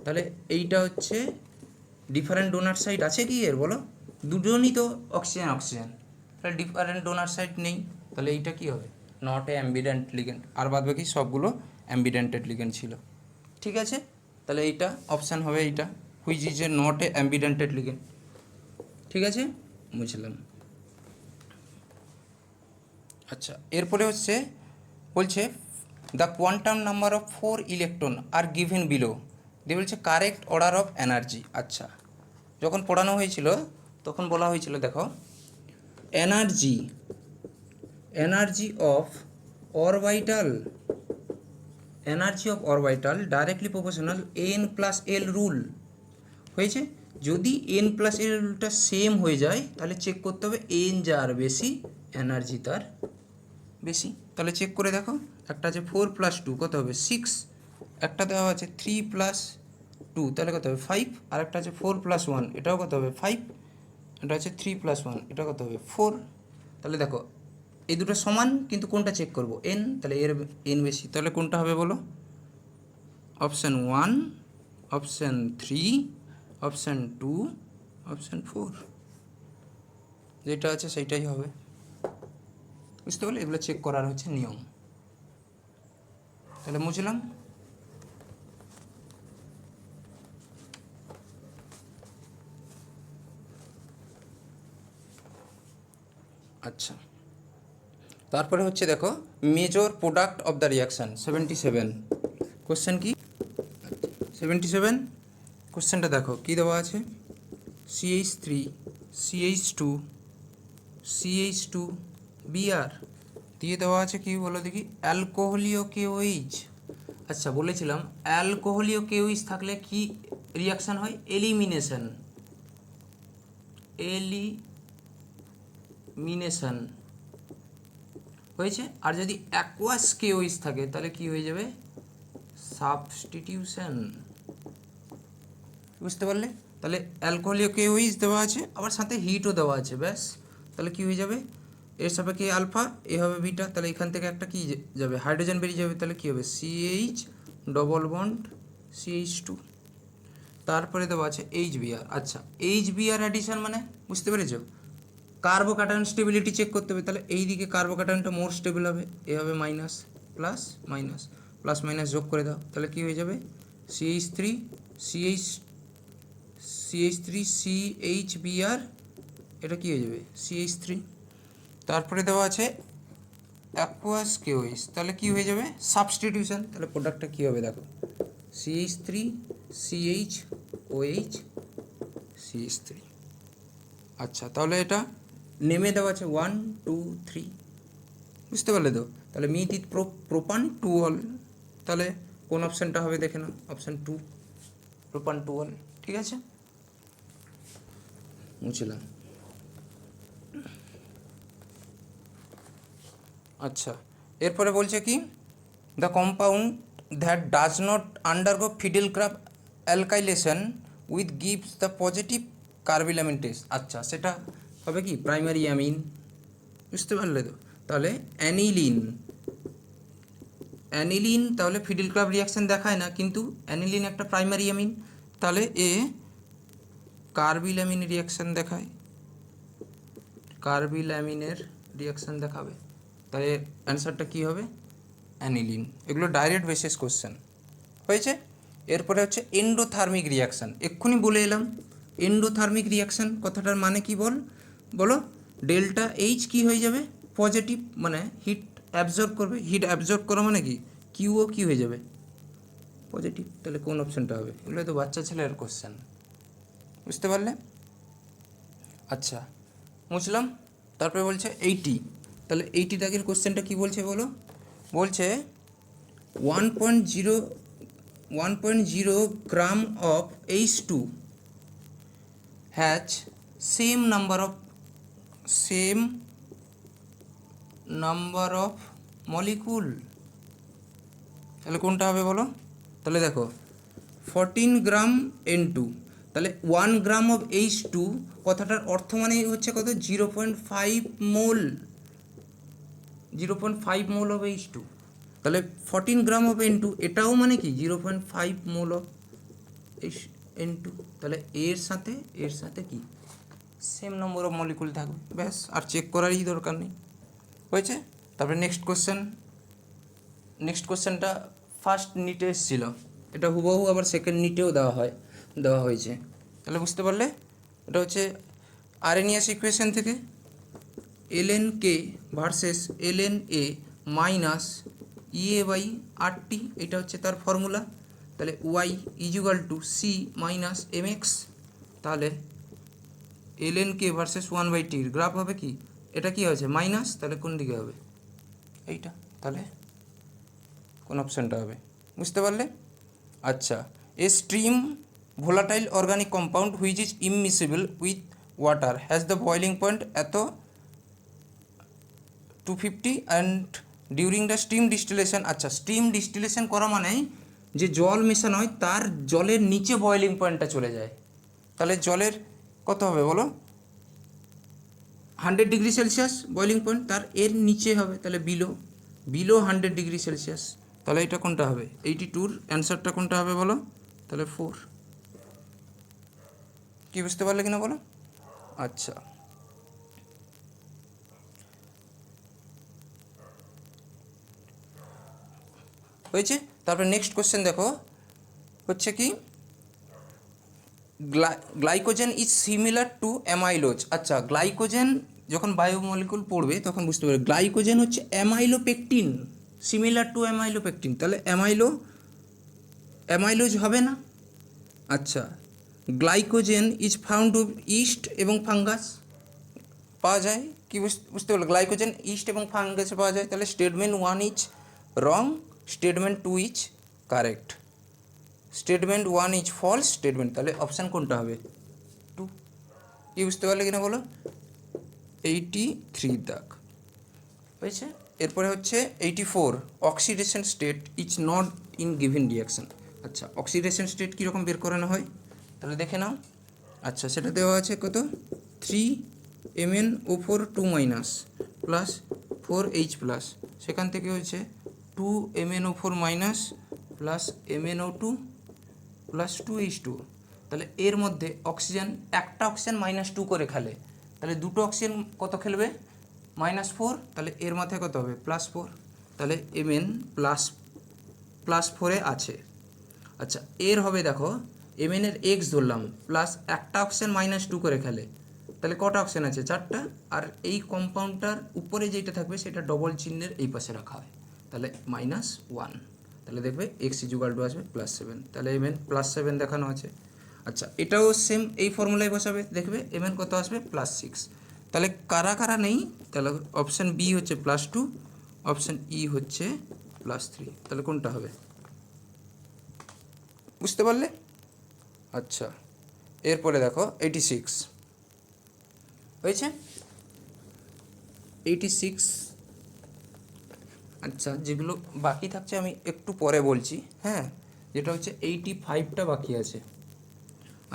তাহলে এইটা হচ্ছে ডিফারেন্ট ডোনার সাইড আছে কি এর বলো, দুজনই তো অক্সিজেন অক্সিজেন, তাহলে ডিফারেন্ট ডোনার সাইড নেই, তাহলে এইটা কি হবে, নট এ অ্যাম্বিডেন্ট লিগ্যান্ড। আর বাদ বাকি সবগুলো অ্যাম্বিডেন্টেড লিগ্যান্ড ছিল, ঠিক আছে। তাহলে এইটা অপশান হবে এইটা, which is a not a ambidentate ligand, ঠিক আছে, বুঝলাম। আচ্ছা, এরপরে হচ্ছে বলছে the quantum number of 4 electron are given below, দিয়ে বলছে কারেক্ট অর্ডার অফ এনার্জি। আচ্ছা, যখন পড়ানো হয়েছিল তখন বলা হয়েছিল দেখো, energy of orbital, directly proportional N plus L rule হয়েছে। যদি এন প্লাস এল রুলটা সেম হয়ে যায় তাহলে চেক করতে হবে এন যার বেশি এনার্জি তার বেশি। তাহলে চেক করে দেখো, একটা আছে 4 + 2 কত হবে 6, একটা দেওয়া আছে 3 + 2 তাহলে কত হবে 5, আর একটা আছে 4 + 1 এটাও কত হবে 5, এটা আছে 3 + 1 এটা কত হবে 4। তাহলে দেখো এই দুটো সমান, কিন্তু কোনটা চেক করব, এন, তাহলে এর এন বেশি, তাহলে কোনটা হবে বলো, অপশান 1, অপশান 3, অপশান 2, অপশান 4, যেটা আছে সেইটাই হবে, বুঝতে পারলে। এগুলো চেক করার হচ্ছে নিয়ম। তাহলে মুছলাম। আচ্ছা, তারপরে হচ্ছে দেখো major product of the reaction 77 question কি, 77 কোশ্চেনটা দেখো কী দেওয়া আছে, CH3 CH2 CH2 Br দিয়ে দেওয়া আছে কি বলো দেখি, অ্যালকোহলীয় KOH। আচ্ছা বলেছিলাম অ্যালকোহলীয় KOH থাকলে কি রিয়াকশান হয়, এলিমিনেশন হয়েছে। আর যদি অ্যাকোয়াস KOH থাকে তাহলে কি হয়ে যাবে, সাবস্টিটিউশন, বুঝতে পারলে। তাহলে অ্যালকোহলীয় KOH দেওয়া আছে, আবার সাথে হিটও দেওয়া আছে, ব্যাস। তাহলে কি হয়ে যাবে, এর সাপেক্ষে আলফা, এ হবে বিটা, তাহলে এখান থেকে একটা কি যাবে, হাইড্রোজেন বেরিয়ে যাবে, তাহলে কি হবে CH ডবল বন্ড CH2, তারপরে দেওয়া আছে HBr। আচ্ছা, HBr অ্যাডিশন মানে বুঝতে পেরেছো, কার্বোক্যাটায়ন স্টেবিলিটি চেক করতে হবে, তাহলে এই দিকে কার্বোক্যাটায়নটা মোর স্টেবল হবে, এ হবে minus plus minus, plus minus যোগ করে দাও, তাহলে কি হয়ে যাবে CH3 CHBr, এটা কি হয়ে যাবে CH3। তারপরে দেওয়া আছে অ্যাকুয়াস KOH, তাহলে কি হয়ে যাবে সাবস্টিটিউশন, তাহলে প্রোডাক্টটা কী হবে দেখো, CH3 CHOH CH3। আচ্ছা, তাহলে এটা নেমে দেওয়া আছে 1 2 3, বুঝতে পারলে তো। তাহলে মিথ ইথ প্রোপান 2 অল, তাহলে কোন অপশানটা হবে দেখে নাও, অপশান 2 প্রোপান 2 অল, ঠিক আছে, মুছলাম। আচ্ছা, এরপরে বলছে কি, the compound that does not undergo Friedel Crafts alkylation with gives the positive carbylamine test. আচ্ছা, সেটা হবে কি প্রাইমারি অ্যামিন, বুঝতে পারলে তো? তাহলে অ্যানিলিন, অ্যানিলিন তাহলে ফিডিল ক্লাব রিয়াকশান দেখায় না, কিন্তু অ্যানিলিন একটা প্রাইমারি অ্যামিন, তাহলে এ কার্বিলামিন রিয়াকশান দেখায়, কার্বিলামিনের রিয়াকশান দেখাবে, তাহলে অ্যান্সারটা কী হবে? অ্যানিলিন। এগুলো ডাইরেক্ট বেসিস কোশ্চেন হয়েছে। এরপরে হচ্ছে এন্ডোথার্মিক রিয়াকশান, এক্ষুনি বলে এলাম। এন্ডোথার্মিক রিয়াকশান কথাটার মানে কি বলো? ডেল্টা এইচ কী হয়ে যাবে? পজিটিভ, মানে হিট অ্যাবজর্ব করবে, হিট অ্যাবজর্ব করা মানে কি কিউও কী হয়ে যাবে? পজিটিভ। তাহলে কোন অপশানটা হবে? এগুলো তো বাচ্চা ছেলের কোশ্চেন, বুঝতে পারলে? আচ্ছা, বুঝলাম। তারপরে বলছে 80, তাহলে 80 দাগের কোশ্চেনটা কী বলছে বলো? বলছে 1.0 গ্রাম of H2 has same number of molecule। তাহলে কোনটা হবে বলো? তাহলে দেখো 14 গ্রাম N2, তাহলে 1 গ্রাম অফ H2 কথাটার অর্থ মানে হচ্ছে কত? 0.5 মোল, 0.5 মোল অফ H2। তাহলে 14 গ্রাম অফ N2 এটাও মানে কি 0.5 মোল অফ N2। তাহলে এর সাথে কি সেম নম্বর অফ মলিকুল থাকবে, ব্যাস, আর চেক করারই দরকার নেই, হয়েছে। তারপরে নেক্সট কোশ্চেনটা ফার্স্ট নিটে এসেছিলো, এটা হুবহু আবার সেকেন্ড নিটেও দেওয়া হয়েছে। তাহলে বুঝতে পারলে এটা হচ্ছে আরএনএস ইকুয়েশন থেকে ln k versus ln a minus EA/RT, এটা হচ্ছে তার ফর্মুলা। তাহলে y equal to c minus mx, তাহলে ln k ভার্সেস 1/t এর গ্রাফ হবে কি? এটা কি হয়েছে মাইনাস, তাহলে কোন দিকে হবে? এইটা। তাহলে কোন অপশানটা হবে? বুঝতে পারলে? আচ্ছা, a stream volatile organic compound which is immiscible with water has the boiling point at 250 and during the steam distillation. আচ্ছা, স্টিম ডিস্টিলেশন করা মানে যে জল মেশানো হয় তার জলের নিচে বয়লিং পয়েন্টটা চলে যায়, তাহলে জলের কত হবে বলো? 100 ডিগ্রি সেলসিয়াস বয়লিং পয়েন্ট, তার এর নিচে হবে, তাহলে বিলো 100 ডিগ্রি সেলসিয়াস। তাহলে এটা কোনটা হবে? 82-র অ্যান্সারটা কোনটা হবে বলো? তাহলে 4। কি বুঝতে পারলে কিনা বলো? আচ্ছা, হয়েছে। তারপরে নেক্সট কোশ্চেন দেখো, হচ্ছে কি glycogen is similar to amylose. আচ্ছা, গ্লাইকোজেন যখন বায়োমলিকুল পড়বে তখন বুঝতে পারবে গ্লাইকোজেন হচ্ছে অ্যামাইলোপেকটিন, সিমিলার টু অ্যামাইলোপেকটিন, তাহলে অ্যামাইলোজ হবে না। আচ্ছা, glycogen is found of east এবং ফাঙ্গাস পাওয়া যায়, কি বুঝতে পারলো? গ্লাইকোজেন ইস্ট এবং ফাঙ্গাসে পাওয়া যায়, তাহলে statement 1 is wrong, statement 2 is correct, statement 1 is false statement, তাহলে অপশান কোনটা হবে? 2। কি বুঝতে পারলে কিনা বলো? 83 দাগ হয়েছে। এরপরে হচ্ছে 84, oxidation state is not in given reaction. আচ্ছা, অক্সিডেশন স্টেট কীরকম বের করানো হয় তাহলে দেখে নাও। আচ্ছা, সেটা দেওয়া আছে কত? 3MnO4 2- প্লাস 4H প্লাস, সেখান থেকে হচ্ছে 2MnO4- plus MnO2 plus 2H2। তাহলে এর মধ্যে অক্সিজেন, একটা অক্সিজেন -2 করে খেলে, তাহলে দুটো অক্সিজেন কত খেলবে? -4, তাহলে এর মাথায় কত হবে? +4, তাহলে Mn +4 আছে। আচ্ছা, এর হবে দেখো Mn এর X ধরলাম, প্লাস একটা অক্সিজেন -2 করে খেলে, তাহলে কটা অক্সিজেন আছে? 4টা। আর এই কম্পাউন্ডটার উপরে যেটা থাকবে সেটা ডবল চিহ্নের এই পাশে রাখা হয়, তাহলে -1, তাহলে দেখবে X ইজুগাল টু আসবে +7, তাহলে Mn +7 দেখানো আছে। আচ্ছা, এটাও সেম এই ফর্মুলায় বসাবে, দেখবে Mn কত আসবে? +6। তাহলে কারা কারা নেই? তাহলে অপশান বি হচ্ছে +2, অপশান ই হচ্ছে +3, তাহলে কোনটা হবে? বুঝতে পারলে? আচ্ছা, এরপরে দেখো 86 হয়েছে। 86, আচ্ছা, যেগুলো বাকি থাকছে আমি একটু পরে বলছি, হ্যাঁ, যেটা হচ্ছে 85টা বাকি আছে।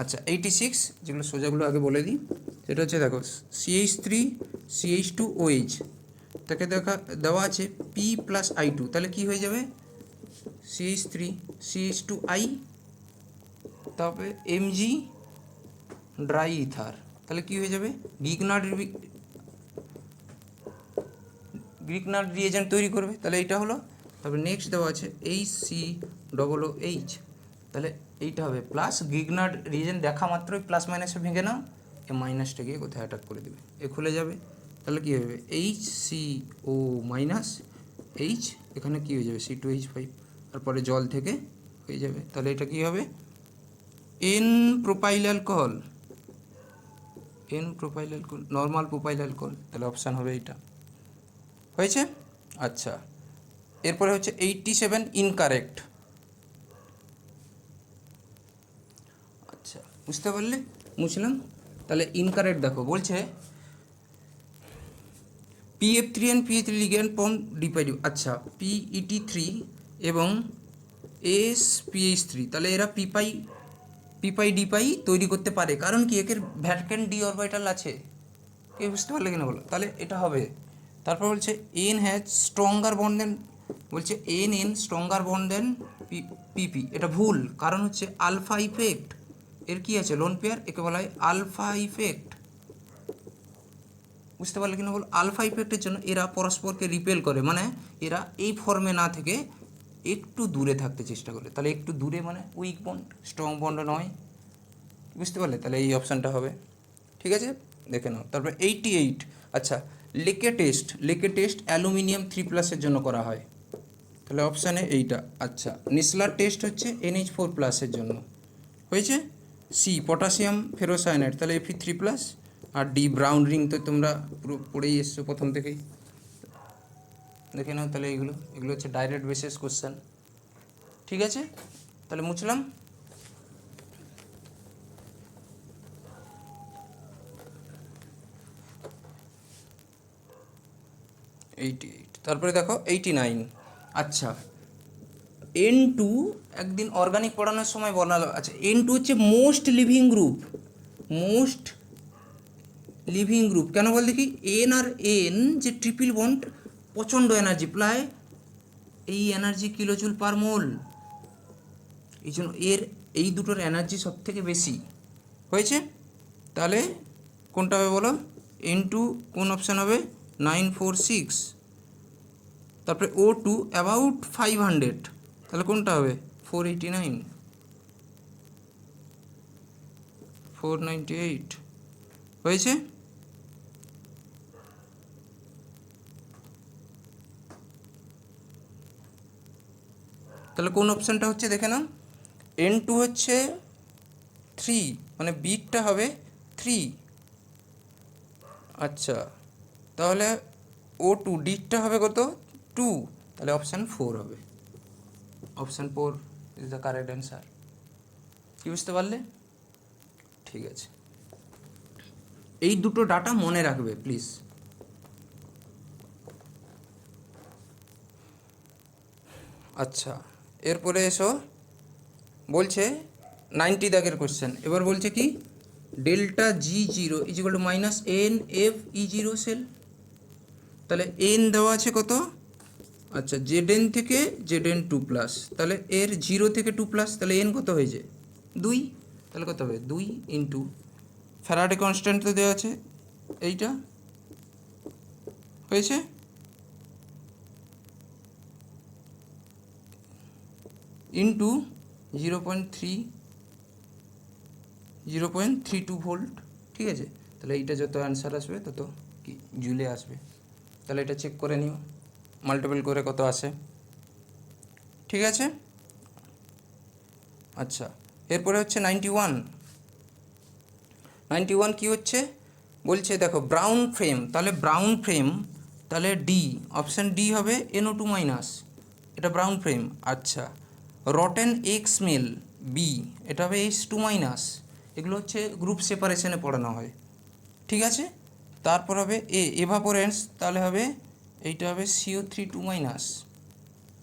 আচ্ছা 86 যেগুলো সোজাগুলো আগে বলে দিই, সেটা হচ্ছে দেখো CH3CH2OH তাকে দেওয়া আছে P+I2, তাহলে কি হয়ে যাবে CH3CH2I, তারপরে Mg ড্রাই ইথার, তাহলে কি হয়ে যাবে গ্রিগনার্ড রিয়েজেন্ট তৈরি করবে, তাহলে এইটা হলো। তারপরে নেক্সট দেওয়া আছে HCOOH, তাহলে এইটা হবে প্লাস গ্রিগনার্ড রিয়েজেন্ট দেখা মাত্রই প্লাস মাইনাসে ভেঙে নাও, এ মাইনাসটা গিয়ে কোথায় অ্যাটাক করে দেবে, এ খুলে যাবে, তাহলে কী হবে HCO মাইনাস H, এখানে কী হয়ে যাবে C2H5, তারপরে জল থেকে হয়ে যাবে, তাহলে এটা কী হবে N propyl alcohol, normal propyl alcohol, তাহলে অপশান হবে এইটা, হয়েছে। আচ্ছা এরপরে হচ্ছে 87 ইনকারেক্ট। আচ্ছা বুঝতে পারলে, মুছলাম। তাহলে ইনকারেক্ট দেখো বলছে PF3 and PE3 ligand form ডিপাইডিভ, আচ্ছা PET3 এবং SPH3, তাহলে এরা পিপাই ডিপাই তৈরি করতে পারে, কারণ কি একের ভ্যাটকেন ডি অরবিটাল আছে, কে বুঝতে পারলে কিনা বলো, তাহলে এটা হবে। তারপর বলছে N হ্যাজ স্ট্রঙ্গার বন্ড দেন, বলছে NN স্ট্রঙ্গার বন্ড দেন PP, এটা ভুল, কারণ হচ্ছে আলফা ইফেক্ট, এর কি আছে লোন পেয়ার, একে বলা হয় আলফা ইফেক্ট, বুঝতে পারলে কিনা বলো, আলফা ইফেক্টের জন্য এরা পরস্পরকে রিপেল করে, মানে এরা এই ফর্মে না থেকে একটু দূরে থাকতে চেষ্টা করে, তাহলে একটু দূরে মানে উইক বন্ড, স্ট্রং বন্ড নয়, বুঝতে পারলে, তাহলে এই অপশানটা হবে, ঠিক আছে দেখে নাও। তারপরে 88, আচ্ছা লেকে টেস্ট অ্যালুমিনিয়াম 3+ জন্য করা হয়, তাহলে অপশানে এইটা। আচ্ছা নিসলার টেস্ট হচ্ছে NH4+ জন্য, হয়েছে। সি পটাশিয়াম ফেরোসায়ানাইড, তাহলে Fe3+, আর ডি ব্রাউন রিং তো তোমরা পুরো পড়েই এসছো প্রথম থেকেই, দেখে নাও। তাহলে এগুলো হচ্ছে ডাইরেক্ট বেসিস কোশ্চেন, ঠিক আছে, তাহলে মুছলাম। তারপরে দেখো 89, আচ্ছা N2 একদিন অর্গানিক পড়ানোর সময় বলা, আচ্ছা N2 হচ্ছে মোস্ট লিভিং গ্রুপ, কেন বল দেখি, N আর N যে ট্রিপল বন্ড প্রচণ্ড এনার্জি, প্রায় এই এনার্জি কিলোজুল পার মোল, এই জন্য এই দুটোর এনার্জি সব থেকে বেশি, হয়েছে। তাহলে কোনটা হবে বলো, N2 কোন অপশান হবে 946, তারপরে O2 অ্যাবাউট 500, তাহলে কোনটা হবে 489, 498, হয়েছে। তাহলে কোন অপশানটা হচ্ছে দেখে নাও, N2 হচ্ছে 3, মানে বিটটা হবে 3, আচ্ছা তাহলে O2 ডিটটা হবে কত 2, তাহলে অপশান 4 হবে, option 4 is the correct answer, কি বুঝতে পারলে, ঠিক আছে। এই দুটো ডাটা মনে রাখবে প্লিজ। আচ্ছা এরপরে এসো, বলছে 90 দাগের কোশ্চেন, এবার বলছে কি ডেল্টা G0 = -NFE0 সেল, তাহলে N দেওয়া আছে কত, আচ্ছা Zn থেকে Zn2+, তাহলে এর 0 থেকে 2+, তাহলে N কত হয়েছে 2, তাহলে কত হবে 2 ইন্টু ফ্যারাডে কনস্ট্যান্ট তো দেওয়া আছে এইটা, হয়েছে, ইন্টু 0.32 ভোল্ট, ঠিক আছে। তাহলে এইটা যত অ্যান্সার আসবে তত কি জুলে আসবে, তাহলে এটা চেক করে নিও মাল্টিপল করে কত আসে, ঠিক আছে। আচ্ছা এরপরে হচ্ছে 91 কি হচ্ছে, বলছে দেখো ব্রাউন ফ্রেম, তাহলে ডি, অপশান ডি হবে NO2-, এটা ব্রাউন ফ্রেম। আচ্ছা রটেন এগ স্মেল বি, এটা হবে H2-, এগুলো হচ্ছে গ্রুপ সেপারেশনে পড়ানো হয়, ঠিক আছে। তারপর হবে এভাপোরেন্স, তাহলে হবে এইটা হবে CO3-,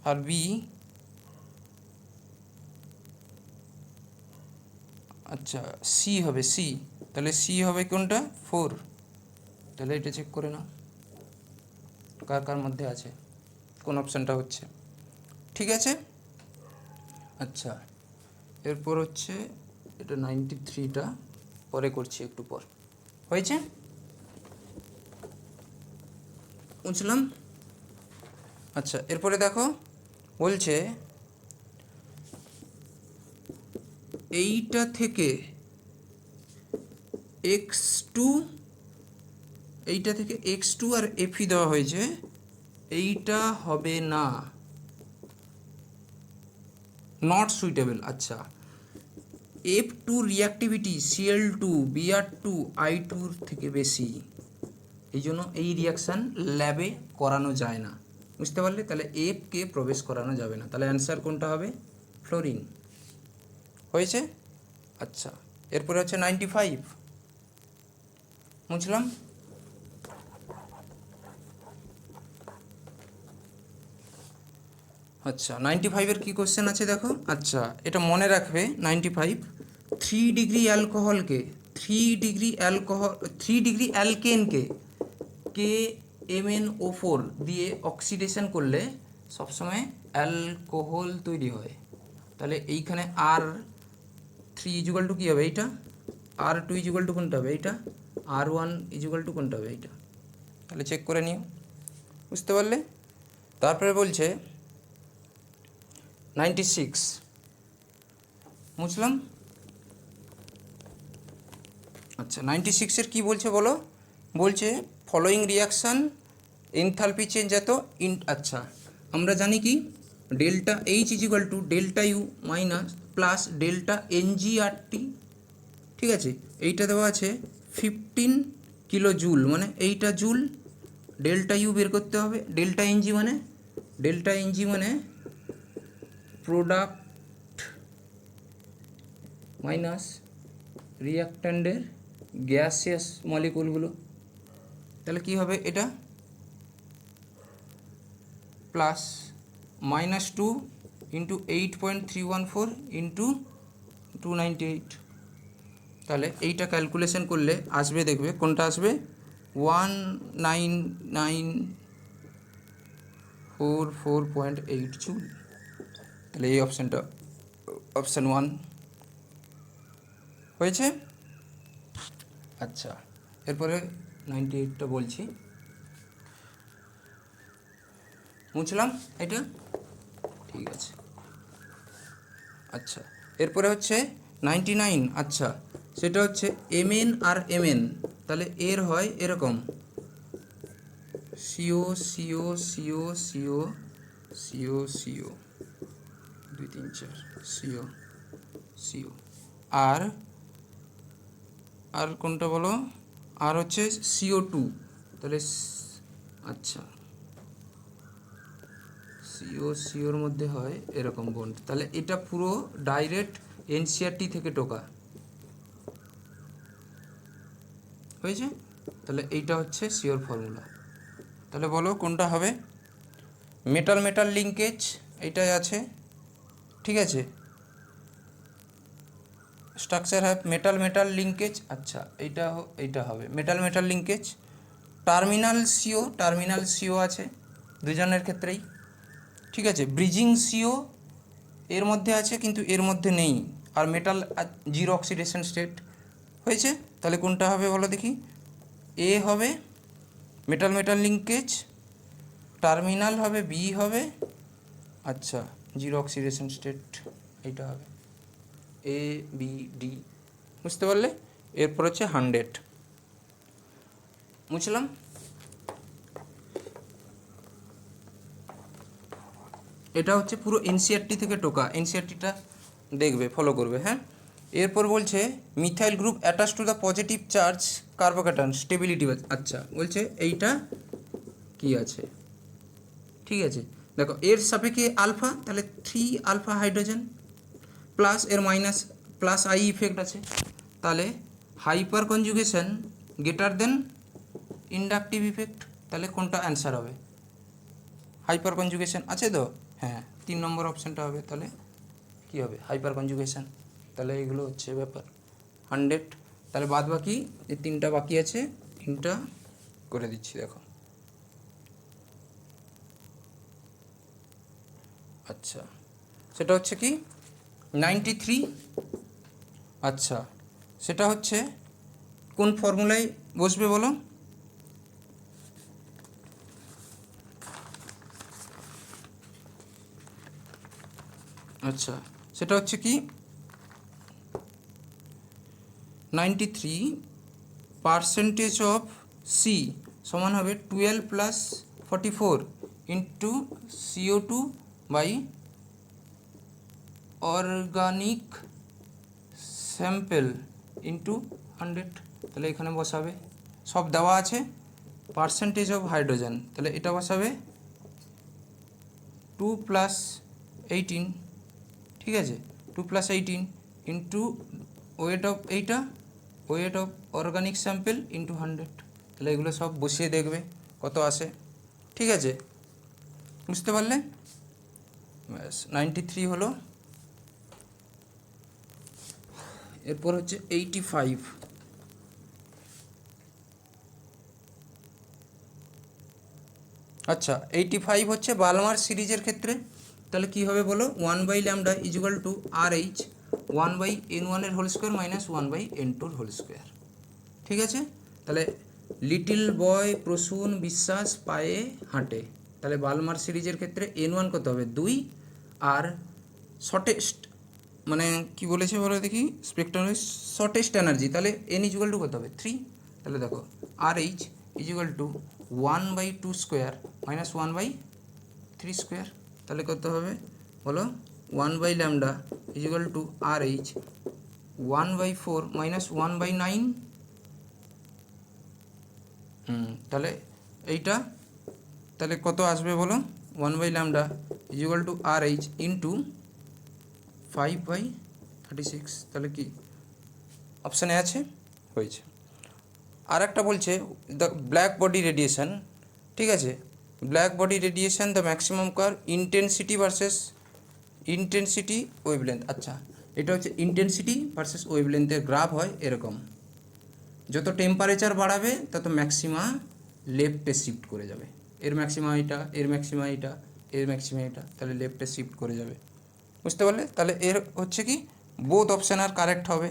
আর বি আচ্ছা সি হবে, সি, তাহলে সি হবে কোনটা, 4। তাহলে এটা চেক করে নাও কার কার মধ্যে আছে, কোন অপশানটা হচ্ছে। ঠিক আছে। আচ্ছা এরপর হচ্ছে এটা 93টা পরে করছি একটু পর। হয়েছে, বুঝলাম। আচ্ছা এরপরে দেখো বলছে এইটা থেকে x2, এইটা থেকে x2 আর এফি দেওয়া হয়েছে, এইটা হবে না, নট সুইটেবল। আচ্ছা F2 reactivity Cl2 Br2 I2 থেকে বেশি, এই জন্য এই রিয়াকশান ল্যাবে করানো যায় না, বুঝতে পারলে? তাহলে এফকে প্রবেশ করানো যাবে না, তাহলে অ্যান্সার কোনটা হবে, ফ্লোরিন। হয়েছে। আচ্ছা এরপরে হচ্ছে 95, বুঝলাম। আচ্ছা 95-এর কী কোশ্চেন আছে দেখো। আচ্ছা এটা মনে রাখবে, 95 3 ডিগ্রি অ্যালকোহলকে, 3 ডিগ্রি অ্যালকেনকে KMnO4 দিয়ে অক্সিডেশন করলে সবসময় অ্যালকোহল তৈরি হয়। তাহলে এইখানে R3 ইজুগাল টু কী হবে, এইটা R2 ইজুগাল টু কোনটা হবে, এইটা R1 ইজুগাল টু কোনটা হবে, এইটা। তাহলে চেক করে নিও, বুঝতে পারলে? তারপরে বলছে 96, বুঝলাম। আচ্ছা 96-এর কী বলছে বলো, বলছে ফলোয়িং রিয়াকশান এনথালপি চেঞ্জ এত আচ্ছা আমরা জানি কি delta H equal to delta U minus plus delta n g R T, ঠিক আছে। এইটা দেওয়া আছে 15 কিলো জুল, মানে এইটা জুল, ডেল্টা ইউ বের করতে হবে, ডেল্টা এনজি মানে প্রোডাক্ট মাইনাস রিয়াক্ট্যান্টের গ্যাসিয়াস মলিকুলগুলো, তাহলে কী হবে এটা প্লাস -2 ইন্টু 8.314 ইন্টু 298, তাহলে এইটা ক্যালকুলেশন করলে আসবে, দেখবে কোনটা আসবে 1994.8 জুল। তাহলে এই অপশানটা অপশান 1 হয়েছে। আচ্ছা এরপরে 98টা বলছি, বুঝলাম এটা, ঠিক আছে। আচ্ছা এরপরে হচ্ছে 99, আচ্ছা সেটা হচ্ছে Mn আর Mn, তাহলে এর হয় এরকম CO CO CO CO CO CO 2 3 4 CO CO, আর কোনটা বলো, আর হচ্ছে CO2, তাহলে আচ্ছা সিওর মধ্যে হয় এরকম বন্ড, তাহলে এটা পুরো ডাইরেক্ট এনসিআরটি থেকে টোকা হয়েছে। তাহলে এইটা হচ্ছে সিওর ফর্মুলা, তাহলে বলো কোনটা হবে, মেটাল মেটাল লিঙ্কেজ এইটাই আছে, ঠিক আছে। Structure have metal metal linkage, আচ্ছা এইটা হবে metal metal linkage. Terminal CO আছে দুজনের ক্ষেত্রেই, ঠিক আছে। ব্রিজিং সিও এর মধ্যে আছে কিন্তু এর মধ্যে নেই, আর মেটাল জিরো অক্সিডেশন স্টেট হয়েছে। তাহলে কোনটা হবে বলো দেখি, এ হবে মেটাল মেটাল লিঙ্কেজ, টার্মিনাল হবে বি হবে, আচ্ছা জিরো অক্সিডেশন স্টেট এইটা হবে এ বি ডি, বুঝতে পারলে? এরপর হচ্ছে 100, বুঝলাম। এটা হচ্ছে পুরো এনসিআরটি থেকে টোকা, এনসিআরটিটা দেখবে, ফলো করবে, হ্যাঁ। এরপর বলছে methyl group attach to the positive charge carbocation stability, আচ্ছা বলছে এইটা কি আছে, ঠিক আছে। দেখো এর সাপেক্ষে আলফা, তাহলে 3 আলফা হাইড্রোজেন প্লাস এর মাইনাস প্লাস আই ইফেক্ট আছে, তাহলে hyper conjugation greater than inductive effect, তাহলে কোনটা অ্যান্সার হবে, হাইপার কনজুগেশন আছে তো, হ্যাঁ 3 নম্বর অপশানটা হবে। তাহলে কী হবে, হাইপার কনজুগেশন, তাহলে এগুলো হচ্ছে ব্যাপার। 100। তাহলে বাদ বাকি যে 3টা বাকি আছে 3টা করে দিচ্ছি, দেখো। আচ্ছা, সেটা হচ্ছে কি 93। আচ্ছা, সেটা হচ্ছে কোন ফর্মুলায় বসবে বলো? আচ্ছা, সেটা হচ্ছে কি 93% অফ সি সমান হবে 12 plus 44 into CO2 by organic sample into 100। তাহলে এখানে বসাবে, সব দেওয়া আছে। পার্সেন্টেজ অফ হাইড্রোজেন, তাহলে এটা বসাবে 2 প্লাস 18, ঠিক আছে, 2 প্লাস 18 ইন্টু ওয়েট অফ এইটা, weight of organic sample into 100। তাহলে এগুলো সব বসিয়ে দেখবে কত আসে, ঠিক আছে, বুঝতে পারলে? ব্যাস 93 হলো। এরপর হচ্ছে 85। আচ্ছা, 85 হচ্ছে বালমার সিরিজের ক্ষেত্রে। তাহলে কী হবে বলো? 1/λ ইজুয়াল টু RH 1/n1 এর হোল স্কোয়ার মাইনাস 1/n2 এর হোল স্কোয়ার, ঠিক আছে। তাহলে লিটিল বয় প্রসূন বিশ্বাস পায়ে হাঁটে, তাহলে বালমার সিরিজের ক্ষেত্রে n1 কত হবে 2, আর শর্টেস্ট মানে কি বলেছে বলো দেখি, স্পেকট্রামের শর্টেস্ট এনার্জি, তাহলে n ইজুয়াল টু কত হবে 3। তাহলে দেখো RH equal two 1/2 square minus 1/3 square, তাহলে কত হবে বলো? 1/λ ইজুয়াল টু RH 1/4 মাইনাস 1/9। তাহলে এইটা তাহলে কত আসবে বলো? 1/λ ইজুয়াল টু RH ইন্টু 5/36। তাহলে কি অপশানে আছে? হয়েছে। আর একটা বলছে দ্য ব্ল্যাক বডি রেডিয়েশন, ঠিক আছে, black body radiation the maximum car intensity versus intensity wavelength. আচ্ছা, এটা হচ্ছে ইন্টেন্সিটি ভার্সেস ওয়েভলেন্থের গ্রাফ হয় এরকম, যত টেম্পারেচার বাড়াবে তত ম্যাক্সিমা লেফটে শিফট করে যাবে, এর ম্যাক্সিমা এটা, এর ম্যাক্সিমা এটা, এর ম্যাক্সিমা এটা, তাহলে লেফটে শিফট করে যাবে, বুঝতে পারলে? তাহলে এর হচ্ছে কি বোথ অপশান আর কারেক্ট হবে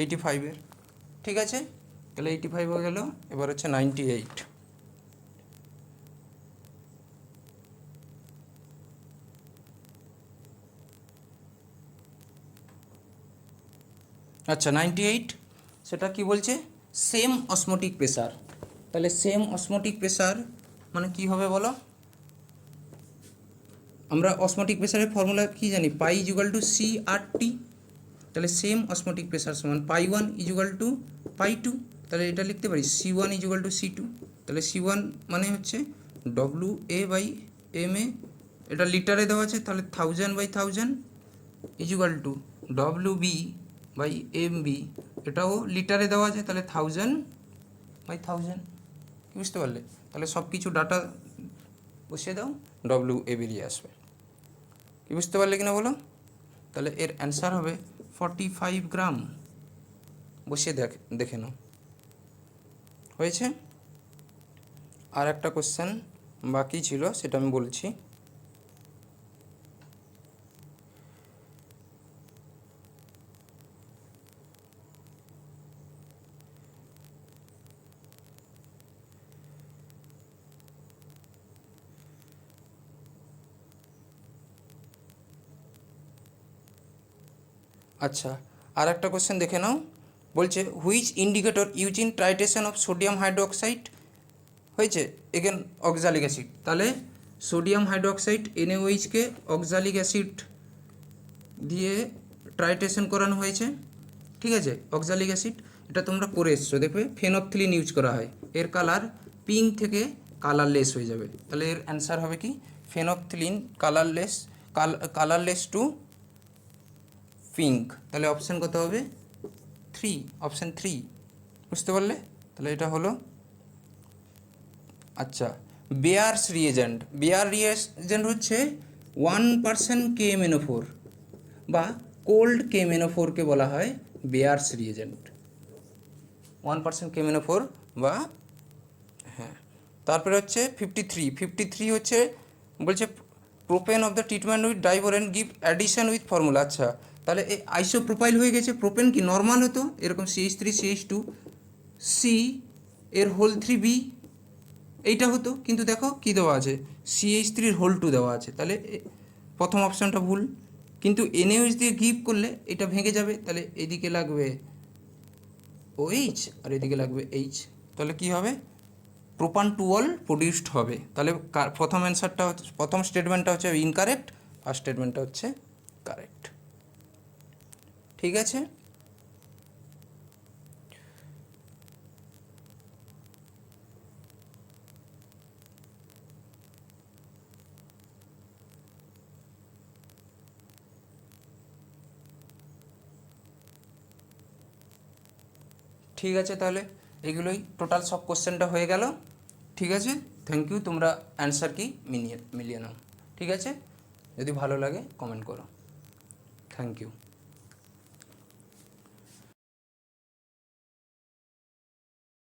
85-এর, ঠিক আছে। তাহলে 85 হয়ে গেল। এবার হচ্ছে 98। আচ্ছা, 98 সেটা কি বলছে? Same osmotic pressure. তাহলে সেম অসমোটিক প্রেসার মানে কি হবে বলো? আমরা অসমোটিক প্রেসারের ফর্মুলা কি জানি? পাই ইজুগাল টু CRT। তাহলে সেম অসমোটিক প্রেসার সমান পাই 1 ইজুগাল টু পাই 2। তাহলে এটা লিখতে পারি C1 ইজুগাল টু C2। তাহলে C1 মানে হচ্ছে WA/MA, এটা লিটারে দেওয়া আছে, তাহলে 1000/1000 ইজুগাল টু WB/MB, এটাও লিটারে দেওয়া আছে, তাহলে 1000/1000, বুঝতে পারলে? তাহলে সব কিছু ডাটা বসিয়ে দাও, WA বেরিয়ে আসবে। কি বুঝতে পারলে কিনা বলো? তাহলে এর অ্যান্সার হবে 45 গ্রাম। বসিয়ে দেখে নাও, হয়েছে। আর একটা কোশ্চেন বাকি ছিল, সেটা আমি বলছি। আচ্ছা, আর একটা কোশ্চেন দেখে নাও, বলছে which indicator use in titration of sodium hydroxide, হয়েছে, এগেন অক্সালিক অ্যাসিড। তাহলে সোডিয়াম হাইড্রোক্সাইড NaOH-কে অক্সালিক অ্যাসিড দিয়ে ট্রাইটেশন করানো হয়েছে, ঠিক আছে, অক্সালিক অ্যাসিড। এটা তোমরা করে এসছো, দেখবে ফেনফথলিন ইউজ করা হয়, এর কালার পিঙ্ক থেকে কালারলেস হয়ে যাবে। তাহলে এর অ্যান্সার হবে কি ফেনফথলিন কালারলেস টু পিঙ্ক। তাহলে অপশান কত হবে 3, অপশান 3, বুঝতে পারলে? তাহলে এটা হলো। আচ্ছা, বেয়ার্স রিয়েজেন্ট হচ্ছে 1% KMnO4 বা কোল্ড KMnO4কে বলা হয় বেয়ার্স রিয়েজেন্ট 1% KMnO4 বা হ্যাঁ। তারপরে হচ্ছে 53 হচ্ছে বলছে propene of the treatment with diborane give addition with formula. আচ্ছা, তাহলে এই আইসোপ্রোপাইল হয়ে গেছে, প্রোপেন কি নর্মাল হতো এরকম CH3CH2 সি এর হোল 3B এইটা হতো, কিন্তু দেখো কি দেওয়া আছে, CH3 দেওয়া আছে, তাহলে প্রথম অপশানটা ভুল। কিন্তু NaOH দিয়ে গিভ করলে এটা ভেঙে যাবে, তাহলে এদিকে লাগবে OH আর এদিকে লাগবে H, তাহলে কি হবে, প্রোপান টুঅল প্রডিউসড হবে। তাহলে প্রথম অ্যান্সারটা হচ্ছে, প্রথম স্টেটমেন্টটা হচ্ছে ইনকারেক্ট, আর স্টেটমেন্টটা হচ্ছে কারেক্ট। ঠিক আছে, ঠিক আছে, তাহলে এগুলোই টোটাল সব কোশ্চেনটা হয়ে গেল। ঠিক আছে, থ্যাংক ইউ, তোমরা অ্যান্সার কি মিলিয়ে নাও। ঠিক আছে, যদি ভালো লাগে কমেন্ট করো। Thank you.